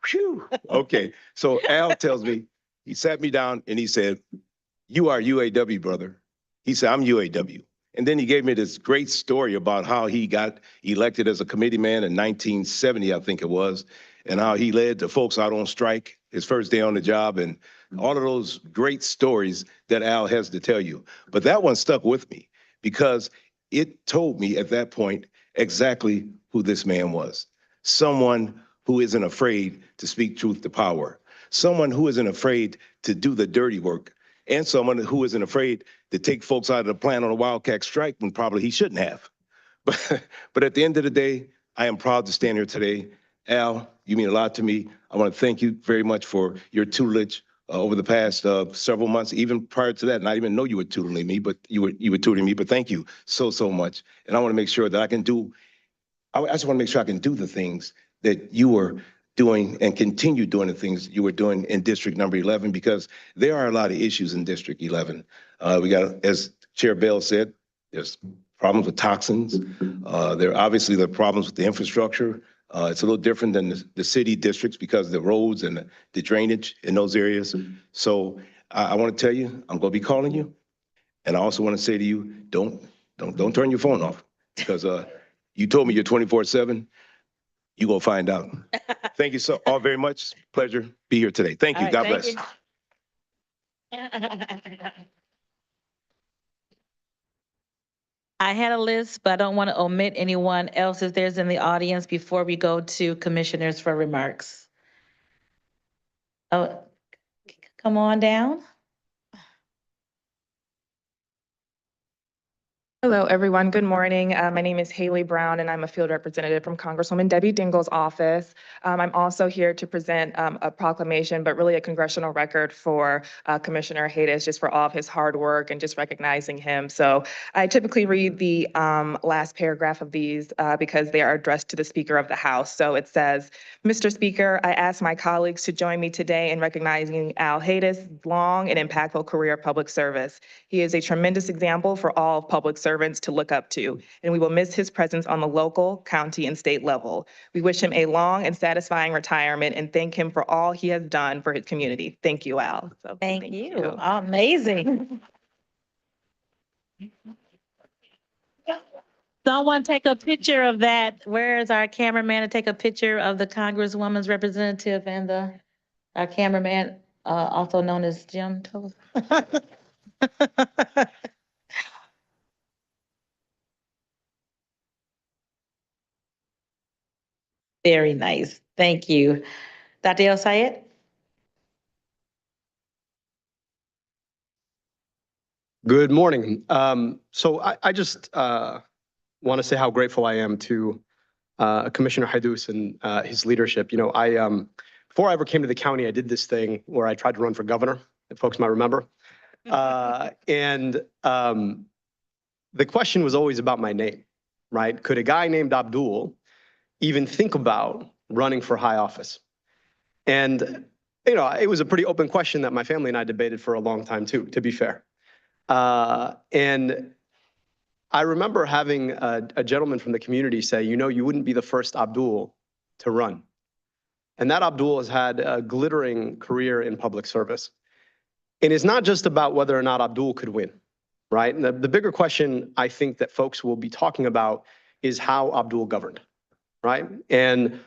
Whew. Okay. So Al tells me, he sat me down and he said, you are UAW, brother. He said, I'm UAW. And then he gave me this great story about how he got elected as a committee man in 1970, I think it was, and how he led the folks out on strike his first day on the job, and all of those great stories that Al has to tell you. But that one stuck with me because it told me at that point exactly who this man was. Someone who isn't afraid to speak truth to power. Someone who isn't afraid to do the dirty work. And someone who isn't afraid to take folks out of the plant on a wildcat strike when probably he shouldn't have. But at the end of the day, I am proud to stand here today. Al, you mean a lot to me. I want to thank you very much for your tutelage over the past several months, even prior to that. And I didn't even know you were tutoring me, but you were tutoring me. But thank you so much. And I want to make sure that I just want to make sure I can do the things that you were doing and continue doing the things you were doing in District number 11, because there are a lot of issues in District 11. We got, as Chair Bell said, there's problems with toxins. There are obviously the problems with the infrastructure. It's a little different than the city districts because of the roads and the drainage in those areas. So I want to tell you, I'm going to be calling you. And I also want to say to you, don't turn your phone off, because you told me you're 24/7. You're going to find out. Thank you so all very much. Pleasure to be here today. Thank you. All right, God thank bless. you. I had a list, but I don't want to omit anyone else if there's in the audience before we go to commissioners for remarks. Oh, come on down. Hello, everyone. Good morning. My name is Haley Brown, and I'm a field representative from Congresswoman Debbie Dingell's office. I'm also here to present a proclamation, but really a congressional record for Commissioner Haydes, just for all of his hard work and just recognizing him. So I typically read the last paragraph of these because they are addressed to the Speaker of the House. So it says, Mr. Speaker, I ask my colleagues to join me today in recognizing Al Haydes' long and impactful career of public service. He is a tremendous example for all public servants to look up to, and we will miss his presence on the local, county, and state level. We wish him a long and satisfying retirement and thank him for all he has done for his community. Thank you, Al. So, Thank you. Amazing. Someone take a picture of that. Where is our cameraman to take a picture of the Congresswoman's representative and our cameraman, also known as Jim Toth? Very nice. Thank you. Dr. El Sayed? Good morning. So I just want to say how grateful I am to Commissioner Haidous and his leadership. You know, before I ever came to the county, I did this thing where I tried to run for governor, if folks might remember. And the question was always about my name, right? Could a guy named Abdul even think about running for high office? And, you know, it was a pretty open question that my family and I debated for a long time too, to be fair. And I remember having a gentleman from the community say, you know, you wouldn't be the first Abdul to run. And that Abdul has had a glittering career in public service. And it's not just about whether or not Abdul could win, right? And the bigger question I think that folks will be talking about is how Abdul governed, right? And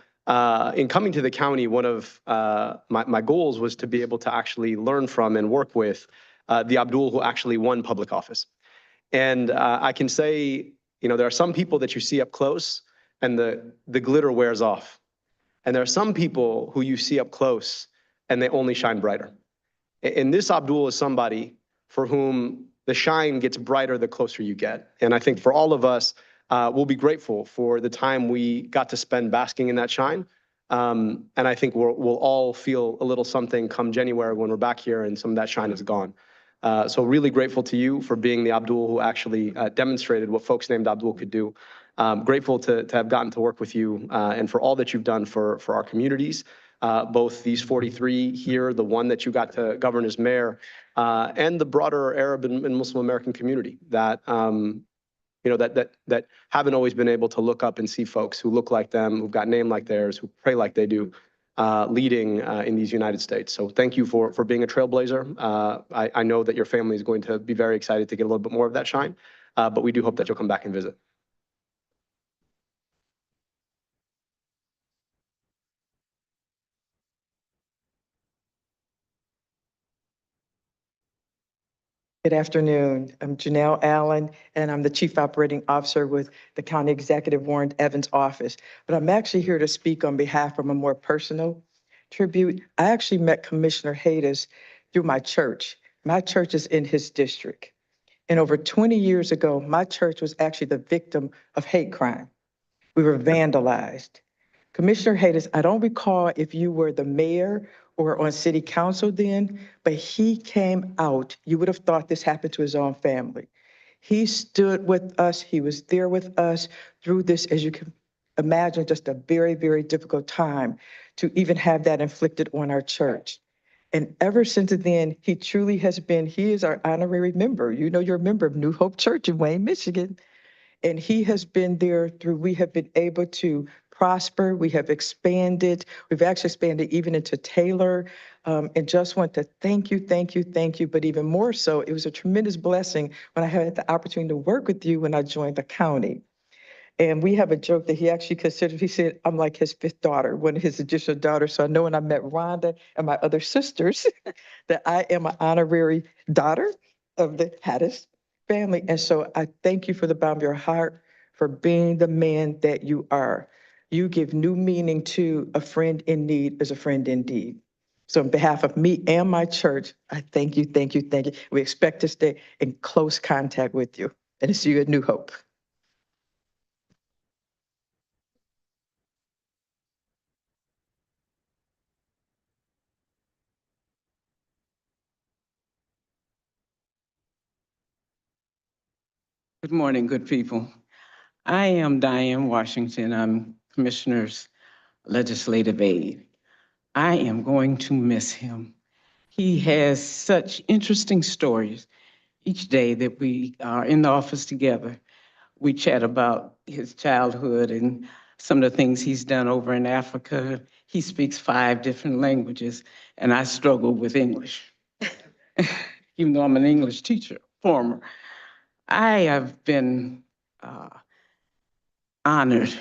in coming to the county, one of my goals was to be able to actually learn from and work with the Abdul who actually won public office. And I can say, you know, there are some people that you see up close and the glitter wears off. And there are some people who you see up close and they only shine brighter. And this Abdul is somebody for whom the shine gets brighter the closer you get. And I think for all of us, we'll be grateful for the time we got to spend basking in that shine. And I think we'll all feel a little something come January when we're back here and some of that shine is gone. So really grateful to you for being the Abdul who actually demonstrated what folks named Abdul could do. Grateful to have gotten to work with you and for all that you've done for our communities, both these 43 here, the one that you got to govern as mayor, and the broader Arab and Muslim American community that you know, that haven't always been able to look up and see folks who look like them, who've got name like theirs, who pray like they do. leading in these United States. So thank you for being a trailblazer. I know that your family is going to be very excited to get a little bit more of that shine, but we do hope that you'll come back and visit. Good afternoon. I'm Janelle Allen, and I'm the Chief Operating Officer with the County Executive Warren Evans Office. But I'm actually here to speak on behalf of a more personal tribute. I actually met Commissioner Hayes through my church. My church is in his district. And over 20 years ago, my church was actually the victim of hate crime. We were vandalized. Commissioner Hayes, I don't recall if you were the mayor or on city council then, but he came out. You would have thought this happened to his own family. He stood with us. He was there with us through this, as you can imagine, just a very, very difficult time to even have that inflicted on our church. And ever since then, he truly has been, he is our honorary member. You know, you're a member of New Hope Church in Wayne, Michigan. And he has been there through, we have been able to prosper. We have expanded. We've actually expanded even into Taylor. And just want to thank you, thank you, thank you. But even more so, it was a tremendous blessing when I had the opportunity to work with you when I joined the county. And we have a joke that he actually considered, he said, I'm like his fifth daughter, one of his additional daughters. So I know when I met Rhonda and my other sisters, that I am an honorary daughter of the Hattis family. And so I thank you for the bottom of your heart for being the man that you are. You give new meaning to a friend in need is a friend indeed. So on behalf of me and my church, I thank you, thank you, thank you. We expect to stay in close contact with you and to see you at New Hope. Good morning, good people. I am Diane Washington. I'm Commissioner's legislative aide. I am going to miss him. He has such interesting stories. Each day that we are in the office together, we chat about his childhood and some of the things he's done over in Africa. He speaks 5 different languages, and I struggle with English, even though I'm an English teacher, former. I have been honored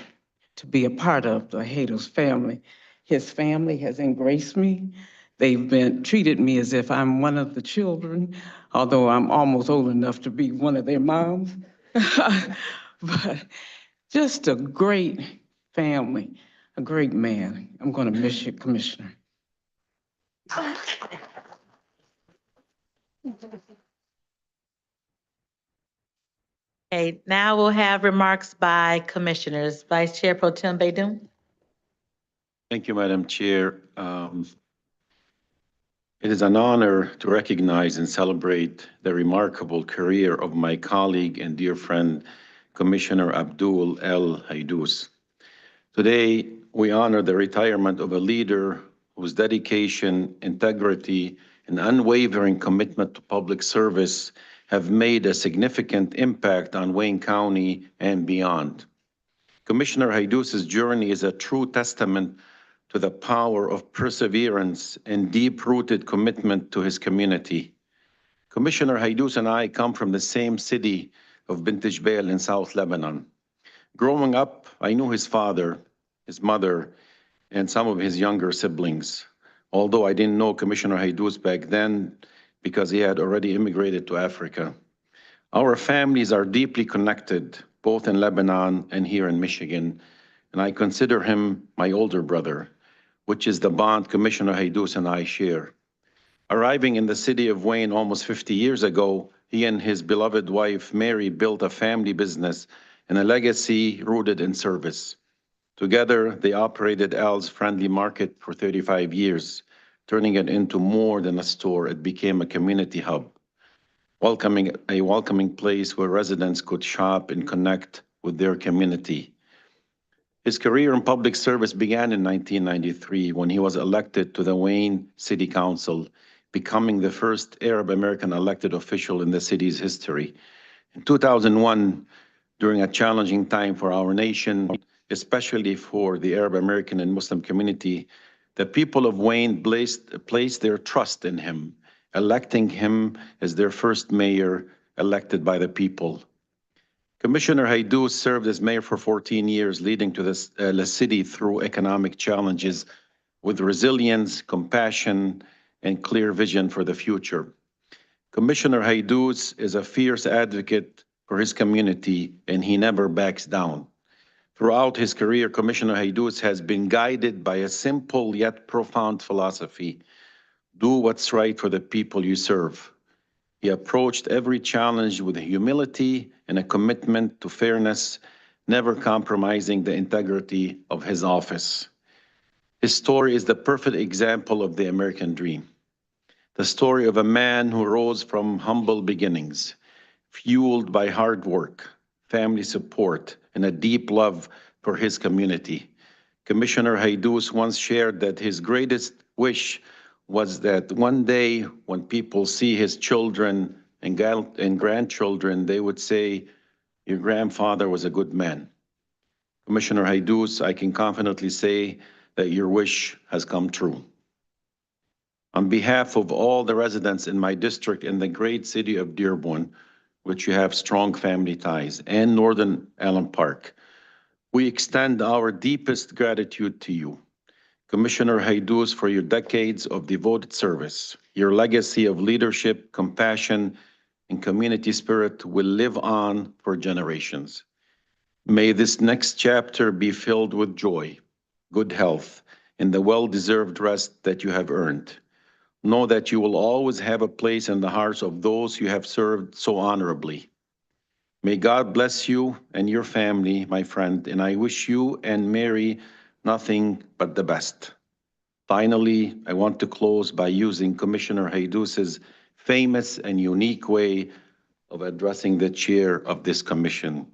to be a part of the Hayes family. His family has embraced me. They've treated me as if I'm one of the children, although I'm almost old enough to be one of their moms. But just a great family, a great man. I'm going to miss you, Commissioner. Okay, now we'll have remarks by commissioners. Vice Chair Pro Tem Baydun. Thank you, Madam Chair. It is an honor to recognize and celebrate the remarkable career of my colleague and dear friend, Commissioner Abdul El Haidous. Today, we honor the retirement of a leader whose dedication, integrity, and unwavering commitment to public service have made a significant impact on Wayne County and beyond. Commissioner Haidous's journey is a true testament to the power of perseverance and deep-rooted commitment to his community. Commissioner Haidous and I come from the same city of Bint Jbeil in South Lebanon. Growing up, I knew his father, his mother, and some of his younger siblings, although I didn't know Commissioner Haidous back then because he had already immigrated to Africa. Our families are deeply connected, both in Lebanon and here in Michigan, and I consider him my older brother, which is the bond Commissioner Haidous and I share. Arriving in the city of Wayne almost 50 years ago, he and his beloved wife, Mary, built a family business and a legacy rooted in service. Together, they operated Al's Friendly Market for 35 years, turning it into more than a store. It became a community hub, a welcoming place where residents could shop and connect with their community. His career in public service began in 1993 when he was elected to the Wayne City Council, becoming the first Arab American elected official in the city's history. In 2001, during a challenging time for our nation, especially for the Arab American and Muslim community, The people of Wayne placed their trust in him, electing him as their first mayor elected by the people. Commissioner Haydou served as mayor for 14 years, leading to the city through economic challenges with resilience, compassion, and clear vision for the future. Commissioner Haydou is a fierce advocate for his community, and he never backs down. Throughout his career, Commissioner Haydou has been guided by a simple yet profound philosophy: do what's right for the people you serve. He approached every challenge with humility and a commitment to fairness, never compromising the integrity of his office. His story is the perfect example of the American dream. The story of a man who rose from humble beginnings, fueled by hard work, family support, and a deep love for his community. Commissioner Haydou once shared that his greatest wish was that one day when people see his children and grandchildren, they would say, "Your grandfather was a good man." Commissioner Haydou, I can confidently say that your wish has come true. On behalf of all the residents in my district in the great city of Dearborn, which you have strong family ties, and Northern Allen Park, we extend our deepest gratitude to you, Commissioner Haydou, for your decades of devoted service. Your legacy of leadership, compassion, and community spirit will live on for generations. May this next chapter be filled with joy, good health, and the well-deserved rest that you have earned. Know that you will always have a place in the hearts of those you have served so honorably. May God bless you and your family, my friend, and I wish you and Mary nothing but the best. Finally, I want to close by using Commissioner Haydou's famous and unique way of addressing the chair of this commission.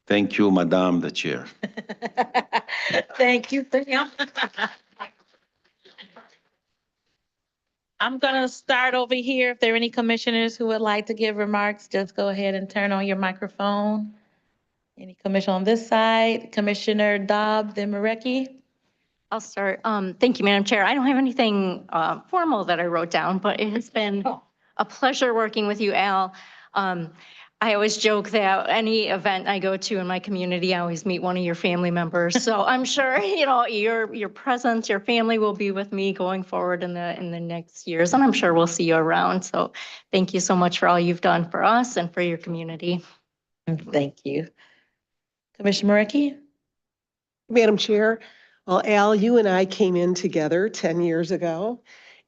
Thank you, Madame the Chair. Thank you, Sam. I'm gonna start over here. If there are any commissioners who would like to give remarks, just go ahead and turn on your microphone. Any commission on this side? Commissioner Dobb, then Marecki. I'll start. Thank you, Madam Chair. I don't have anything formal that I wrote down, but it has been a pleasure working with you, Al. I always joke that any event I go to in my community, I always meet one of your family members. So I'm sure, your presence, your family will be with me going forward in the next years, and I'm sure we'll see you around. So thank you so much for all you've done for us and for your community. Thank you. Commissioner Marecki? Madam Chair, well, Al, you and I came in together 10 years ago,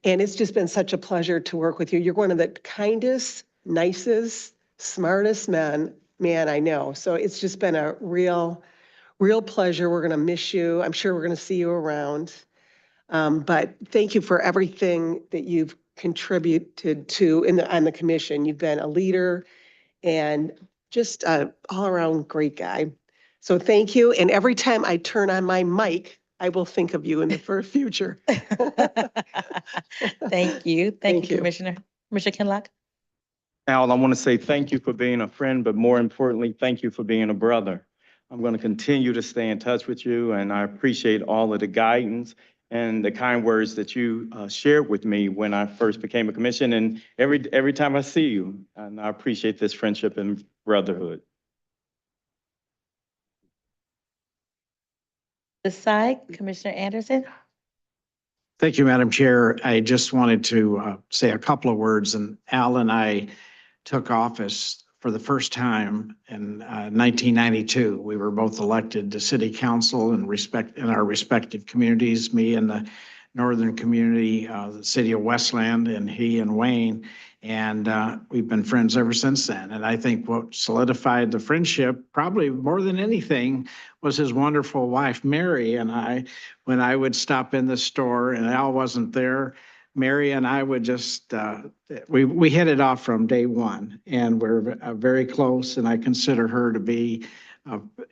and it's just been such a pleasure to work with you. You're one of the kindest, nicest, smartest man I know. So it's just been a real pleasure. We're going to miss you. I'm sure we're going to see you around. But thank you for everything that you've contributed to on the commission. You've been a leader and just an all-around great guy. So thank you. And every time I turn on my mic, I will think of you in the future. Thank you. Thank you, Commissioner. Commissioner Kinlock? Al, I want to say thank you for being a friend, but more importantly, thank you for being a brother. I'm going to continue to stay in touch with you, and I appreciate all of the guidance and the kind words that you shared with me when I first became a commission, and every time I see you, and I appreciate this friendship and brotherhood. This side, Commissioner Anderson? Thank you, Madam Chair. I just wanted to say a couple of words, and Al and I took office for the first time in 1992. We were both elected to city council in our respective communities, me in the northern community, the city of Westland, and he and Wayne. And we've been friends ever since then. And I think what solidified the friendship, probably more than anything, was his wonderful wife, Mary, and I. When I would stop in the store and Al wasn't there, Mary and I would just, we hit it off from day one, and we're very close, and I consider her to be,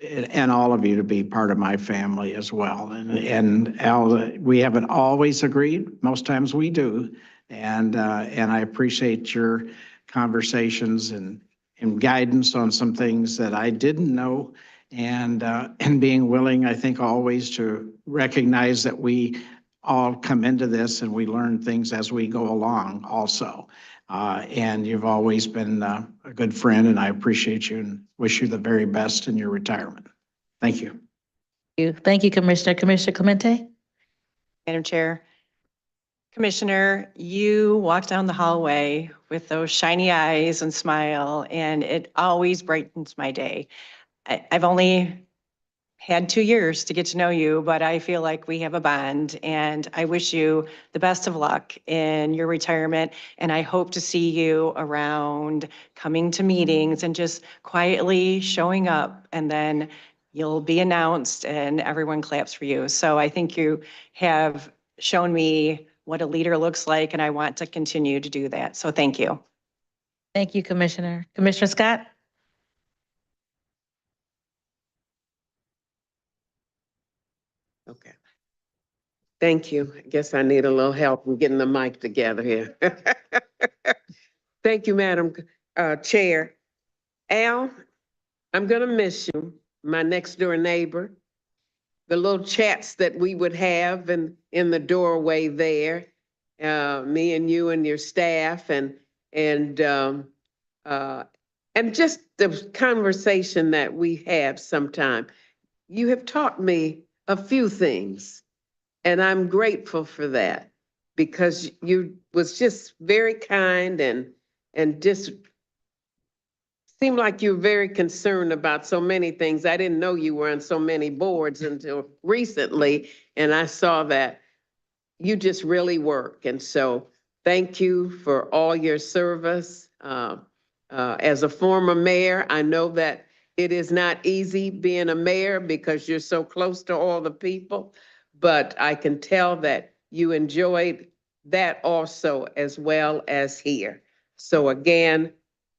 and all of you to be part of my family as well. And Al, we haven't always agreed. Most times we do. And I appreciate your conversations and guidance on some things that I didn't know, and being willing, I think, always to recognize that we all come into this and we learn things as we go along also. And you've always been a good friend, and I appreciate you and wish you the very best in your retirement. Thank you. Thank you, Commissioner. Commissioner Clemente? Madam Chair. Commissioner, you walk down the hallway with those shiny eyes and smile, and it always brightens my day. I've only had 2 years to get to know you, but I feel like we have a bond, and I wish you the best of luck in your retirement. And I hope to see you around, coming to meetings and just quietly showing up, and then you'll be announced and everyone claps for you. So I think you have shown me what a leader looks like, and I want to continue to do that. So thank you. Thank you, Commissioner. Commissioner Scott? Okay. Thank you. I guess I need a little help in getting the mic together here. Thank you, Madam Chair. Al, I'm gonna miss you, my next door neighbor. The little chats that we would have in the doorway there, me and you and your staff, and just the conversation that we have sometime. You have taught me a few things, and I'm grateful for that, because you was just very kind and just seemed like you were very concerned about so many things. I didn't know you were on so many boards until recently, and I saw that you just really work. And so thank you for all your service. As a former mayor, I know that it is not easy being a mayor because you're so close to all the people, but I can tell that you enjoyed that also as well as here. So again,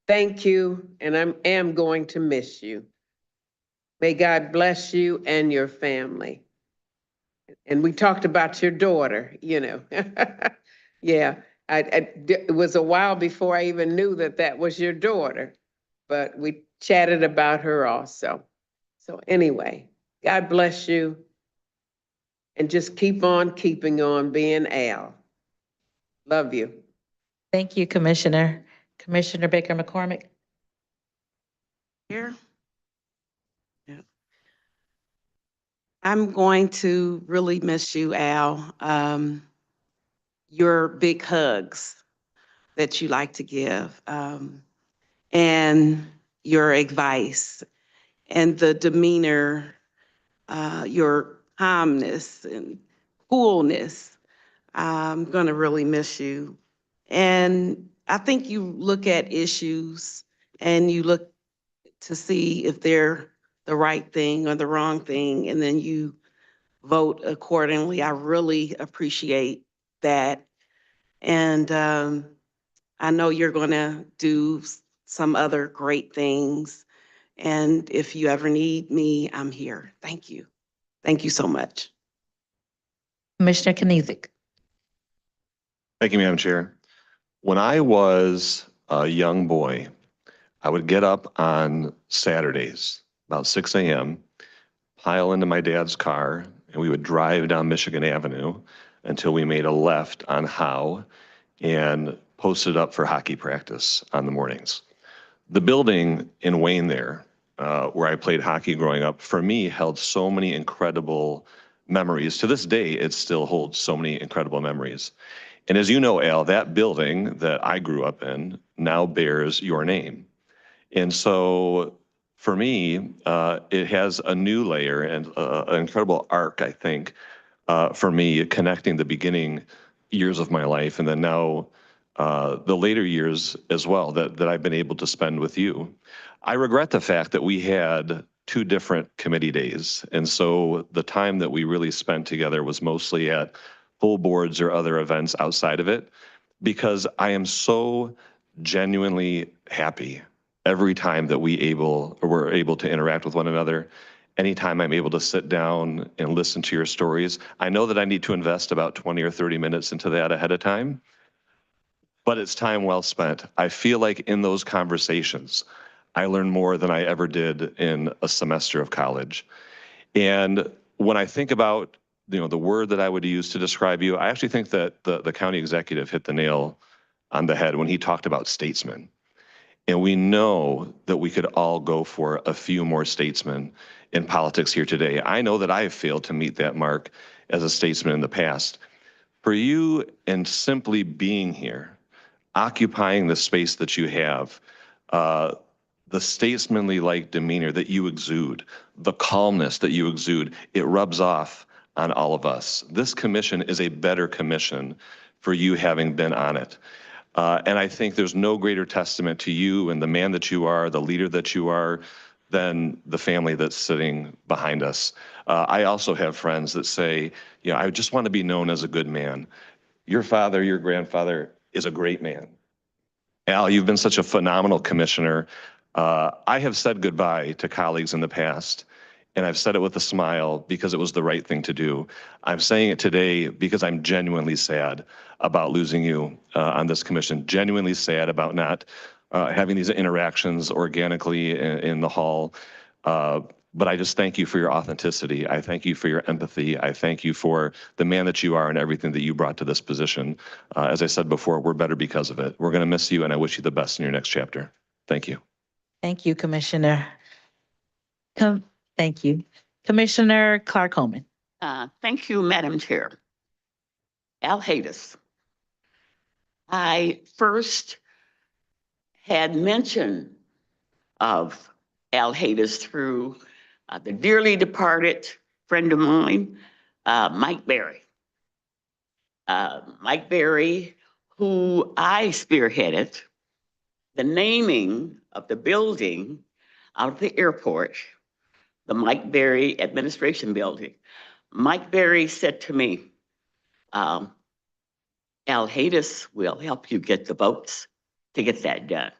thank you, and I am going to miss you. May God bless you and your family. And we talked about your daughter, you know. Yeah, it was a while before I even knew that that was your daughter, but we chatted about her also. So anyway, God bless you, and just keep on keeping on being Al. Love you. Thank you, Commissioner. Commissioner Baker McCormick? Here. Yeah. I'm going to really miss you, Al. Your big hugs that you like to give, and your advice and the demeanor, your calmness and coolness. I'm gonna really miss you. And I think you look at issues and you look to see if they're the right thing or the wrong thing, and then you vote accordingly. I really appreciate that. And I know you're gonna do some other great things. And if you ever need me, I'm here. Thank you. Thank you so much. Commissioner Kniezek? Thank you, Madam Chair. When I was a young boy, I would get up on Saturdays, about 6 a.m., pile into my dad's car, and we would drive down Michigan Avenue until we made a left on Howe and posted up for hockey practice on the mornings. The building in Wayne there, where I played hockey growing up, for me held so many incredible memories. To this day, it still holds so many incredible memories. And as you know, Al, that building that I grew up in now bears your name. And so for me, it has a new layer and an incredible arc, I think, for me, connecting the beginning years of my life and then now the later years as well that I've been able to spend with you. I regret the fact that we had 2 different committee days. And so the time that we really spent together was mostly at full boards or other events outside of it, because I am so genuinely happy every time that we're able to interact with one another. Anytime I'm able to sit down and listen to your stories, I know that I need to invest about 20 or 30 minutes into that ahead of time, but it's time well spent. I feel like in those conversations, I learn more than I ever did in a semester of college. And when I think about the word that I would use to describe you, I actually think that the county executive hit the nail on the head when he talked about statesmen. And we know that we could all go for a few more statesmen in politics here today. I know that I have failed to meet that mark as a statesman in the past. For you and simply being here, occupying the space that you have, the statesmanly-like demeanor that you exude, the calmness that you exude, it rubs off on all of us. This commission is a better commission for you having been on it. And I think there's no greater testament to you and the man that you are, the leader that you are, than the family that's sitting behind us. I also have friends that say, I just want to be known as a good man. Your father, your grandfather is a great man. Al, you've been such a phenomenal commissioner. I have said goodbye to colleagues in the past, and I've said it with a smile because it was the right thing to do. I'm saying it today because I'm genuinely sad about losing you on this commission, genuinely sad about not having these interactions organically in the hall. But I just thank you for your authenticity. I thank you for your empathy. I thank you for the man that you are and everything that you brought to this position. As I said before, we're better because of it. We're going to miss you, and I wish you the best in your next chapter. Thank you. Thank you, Commissioner. Thank you. Commissioner Clark Holman. Thank you, Madam Chair. Al Haydes. I first had mention of Al Haydes through the dearly departed friend of mine, Mike Berry. Mike Berry, who I spearheaded the naming of the building out of the airport, the Mike Berry Administration Building. Mike Berry said to me, Al Haydes will help you get the votes to get that done.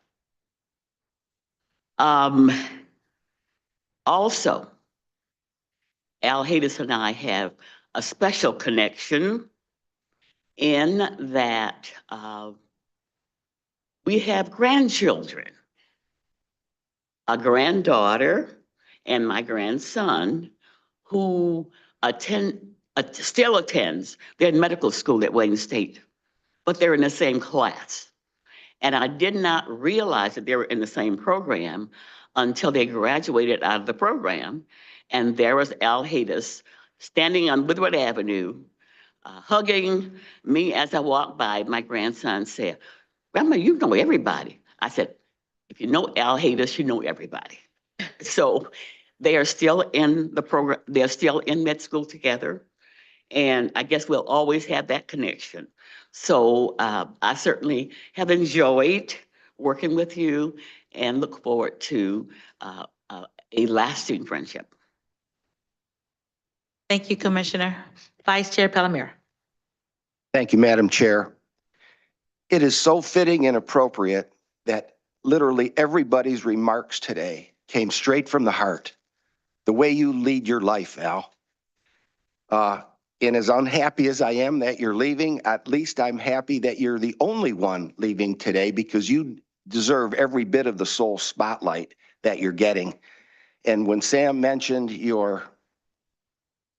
Also, Al Haydes and I have a special connection in that we have grandchildren, a granddaughter and my grandson who still attends. They're in medical school at Wayne State, but they're in the same class. And I did not realize that they were in the same program until they graduated out of the program. And there was Al Haydes standing on Woodward Avenue, hugging me as I walked by. My grandson said, Grandma, you know everybody. I said, if you know Al Haydes, you know everybody. So they are still in the program. They're still in med school together. And I guess we'll always have that connection. So I certainly have enjoyed working with you and look forward to a lasting friendship. Thank you, Commissioner. Vice Chair Palomero. Thank you, Madam Chair. It is so fitting and appropriate that literally everybody's remarks today came straight from the heart. The way you lead your life, Al. And as unhappy as I am that you're leaving, at least I'm happy that you're the only one leaving today because you deserve every bit of the soul spotlight that you're getting. And when Sam mentioned your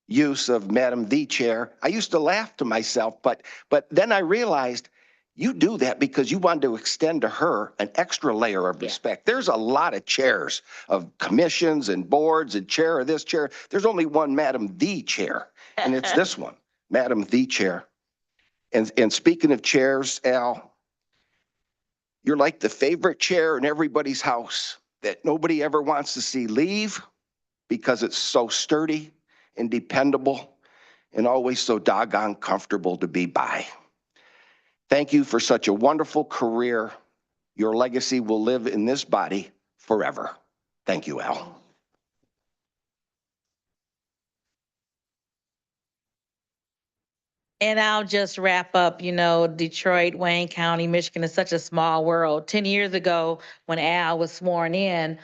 use of Madam the Chair, I used to laugh to myself, but then I realized you do that because you want to extend to her an extra layer of respect. There's a lot of chairs of commissions and boards and chair of this chair. There's only one Madam the Chair, and it's this one, Madam the Chair. And speaking of chairs, Al, you're like the favorite chair in everybody's house that nobody ever wants to see leave because it's so sturdy and dependable and always so doggone comfortable to be by. Thank you for such a wonderful career. Your legacy will live in this body forever. Thank you, Al. And I'll just wrap up, Detroit, Wayne County, Michigan is such a small world. 10 years ago, when Al was sworn in,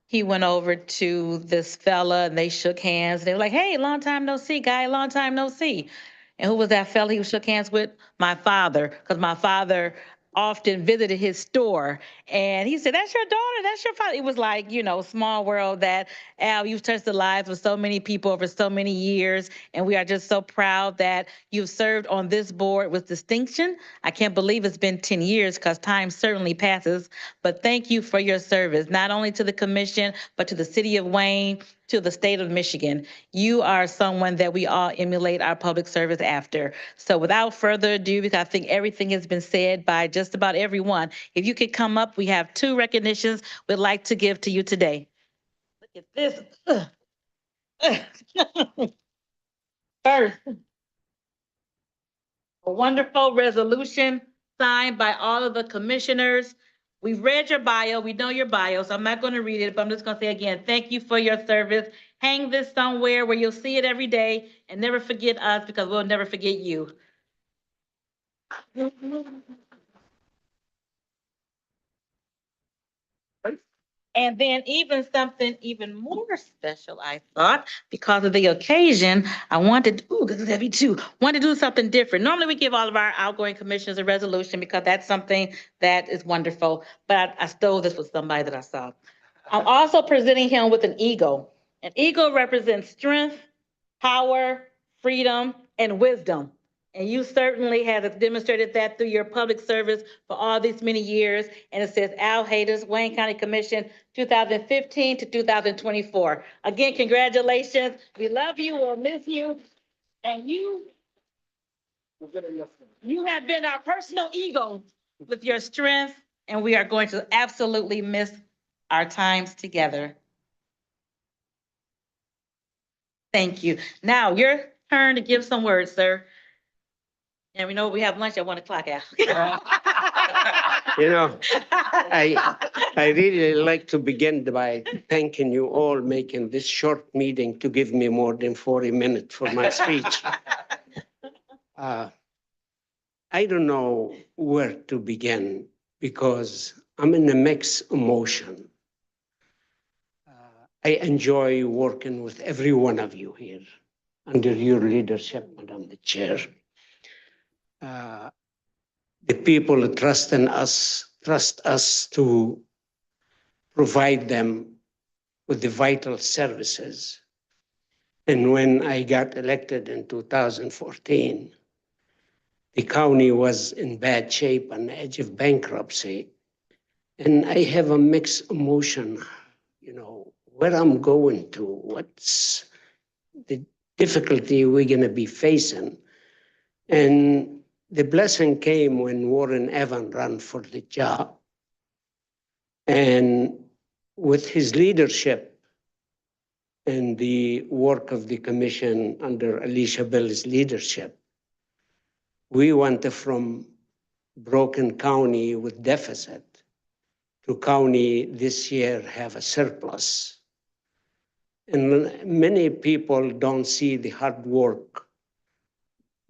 he went over to this fella and they shook hands. They were like, hey, long time no see, guy, long time no see. And who was that fella he shook hands with? My father, because my father often visited his store. And he said, "That's your daughter, that's your father." It was like, small world that, Al, you've touched the lives of so many people over so many years. And we are just so proud that you've served on this board with distinction. I can't believe it's been 10 years because time certainly passes. But thank you for your service, not only to the commission, but to the city of Wayne, to the state of Michigan. You are someone that we all emulate our public service after. So without further ado, because I think everything has been said by just about everyone, if you could come up, we have 2 recognitions we'd like to give to you today. Look at this. First, a wonderful resolution signed by all of the commissioners. We've read your bio, we know your bio, so I'm not going to read it, but I'm just going to say again, thank you for your service. Hang this somewhere where you'll see it every day and never forget us because we'll never forget you. And then even something even more special, I thought, because of the occasion, I wanted, ooh, this is heavy too, wanted to do something different. Normally we give all of our outgoing commissioners a resolution because that's something that is wonderful, but I stole this with somebody that I saw. I'm also presenting him with an eagle. An eagle represents strength, power, freedom, and wisdom. And you certainly have demonstrated that through your public service for all these many years. And it says Al Haydes, Wayne County Commission, 2015 to 2024. Again, congratulations. We love you. We'll miss you. And you have been our personal eagle with your strength. And we are going to absolutely miss our times together. Thank you. Now your turn to give some words, sir. And we know we have lunch at 1:00, Al. You know, I really like to begin by thanking you all making this short meeting to give me more than 40 minutes for my speech. I don't know where to begin because I'm in a mixed emotion. I enjoy working with every one of you here under your leadership, Madam the Chair. The people trust us to provide them with the vital services. And when I got elected in 2014, the county was in bad shape on the edge of bankruptcy. And I have a mixed emotion, where I'm going to, what's the difficulty we're gonna be facing. And the blessing came when Warren Evans ran for the job. And with his leadership and the work of the commission under Alicia Bell's leadership, we went from broken county with deficit to county this year have a surplus. And many people don't see the hard work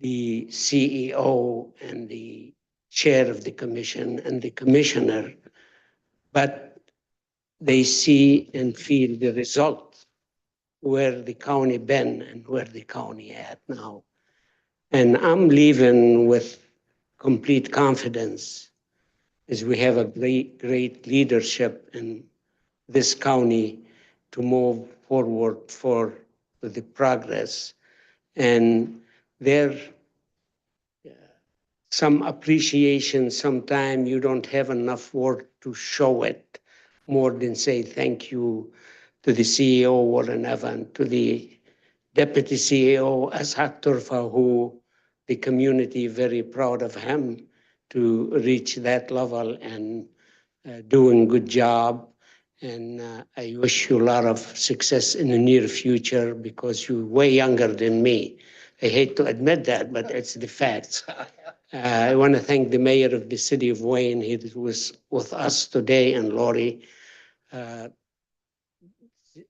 the CEO and the chair of the commission and the commissioner, but they see and feel the result, where the county been and where the county at now. And I'm leaving with complete confidence as we have a great leadership in this county to move forward for the progress. And there some appreciation, sometime you don't have enough word to show it, more than say thank you to the CEO, Warren Evans, to the Deputy CEO, Ashak Turfa, who the community very proud of him to reach that level and doing good job. And I wish you a lot of success in the near future because you're way younger than me. I hate to admit that, but it's the facts. I want to thank the mayor of the city of Wayne. He was with us today, and Lori. And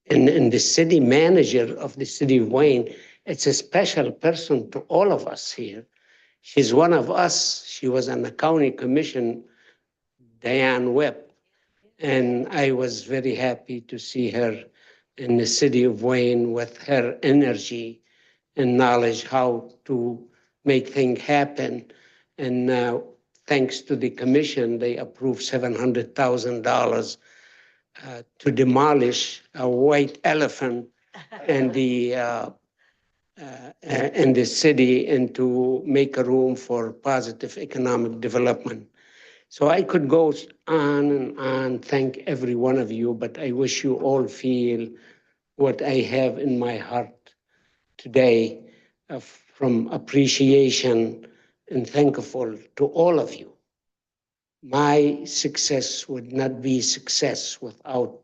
the city manager of the city of Wayne, it's a special person to all of us here. She's one of us. She was on the county commission, Diane Webb. And I was very happy to see her in the city of Wayne with her energy and knowledge how to make things happen. And thanks to the commission, they approved $700,000 to demolish a white elephant in the city and to make a room for positive economic development. So I could go on, thank every one of you, but I wish you all feel what I have in my heart today from appreciation and thankful to all of you. My success would not be success without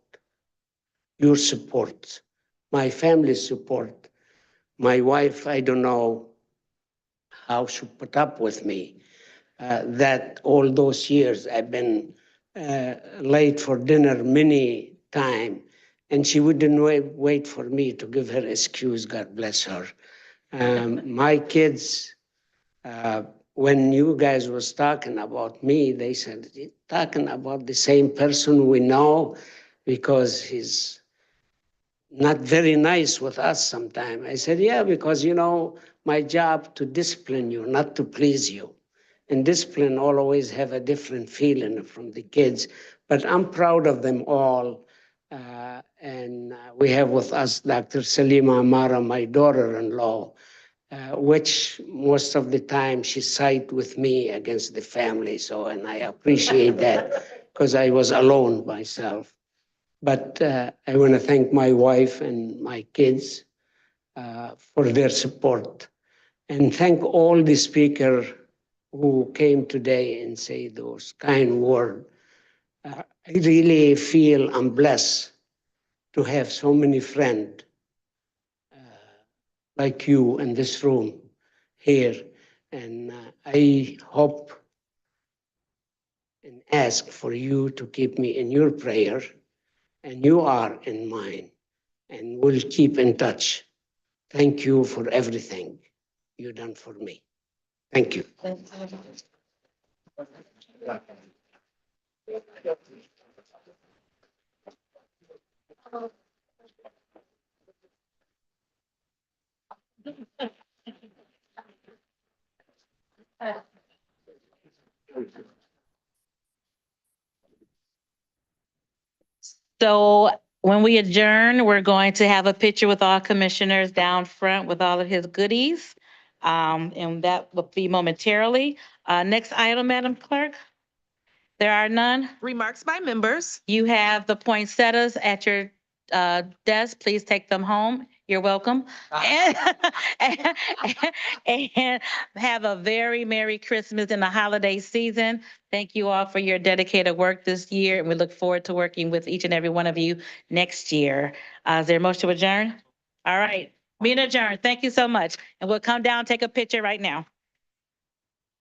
your support, my family's support. My wife, I don't know how she put up with me. That all those years I've been late for dinner many times, and she wouldn't wait for me to give her excuse. God bless her. My kids, when you guys was talking about me, they said, "You're talking about the same person we know, because he's not very nice with us sometimes." I said, yeah, because my job to discipline you, not to please you. And discipline always have a different feeling from the kids, but I'm proud of them all. And we have with us Dr. Salima Amara, my daughter-in-law, which most of the time she sided with me against the family. So, and I appreciate that because I was alone myself. But I want to thank my wife and my kids for their support, and thank all the speakers who came today and say those kind words. I really feel I'm blessed to have so many friends like you in this room here. And I hope and ask for you to keep me in your prayer, and you are in mine, and we'll keep in touch. Thank you for everything you done for me. Thank you. So when we adjourn, we're going to have a picture with all commissioners down front with all of his goodies. And that will be momentarily. Next item, Madam Clerk. There are none. Remarks by members. You have the poinsettias at your desk. Please take them home. You're welcome. And and have a very Merry Christmas in the holiday season. Thank you all for your dedicated work this year, and we look forward to working with each and every one of you next year. Is there a motion to adjourn? All right, meeting adjourned. Thank you so much. And we'll come down, take a picture right now.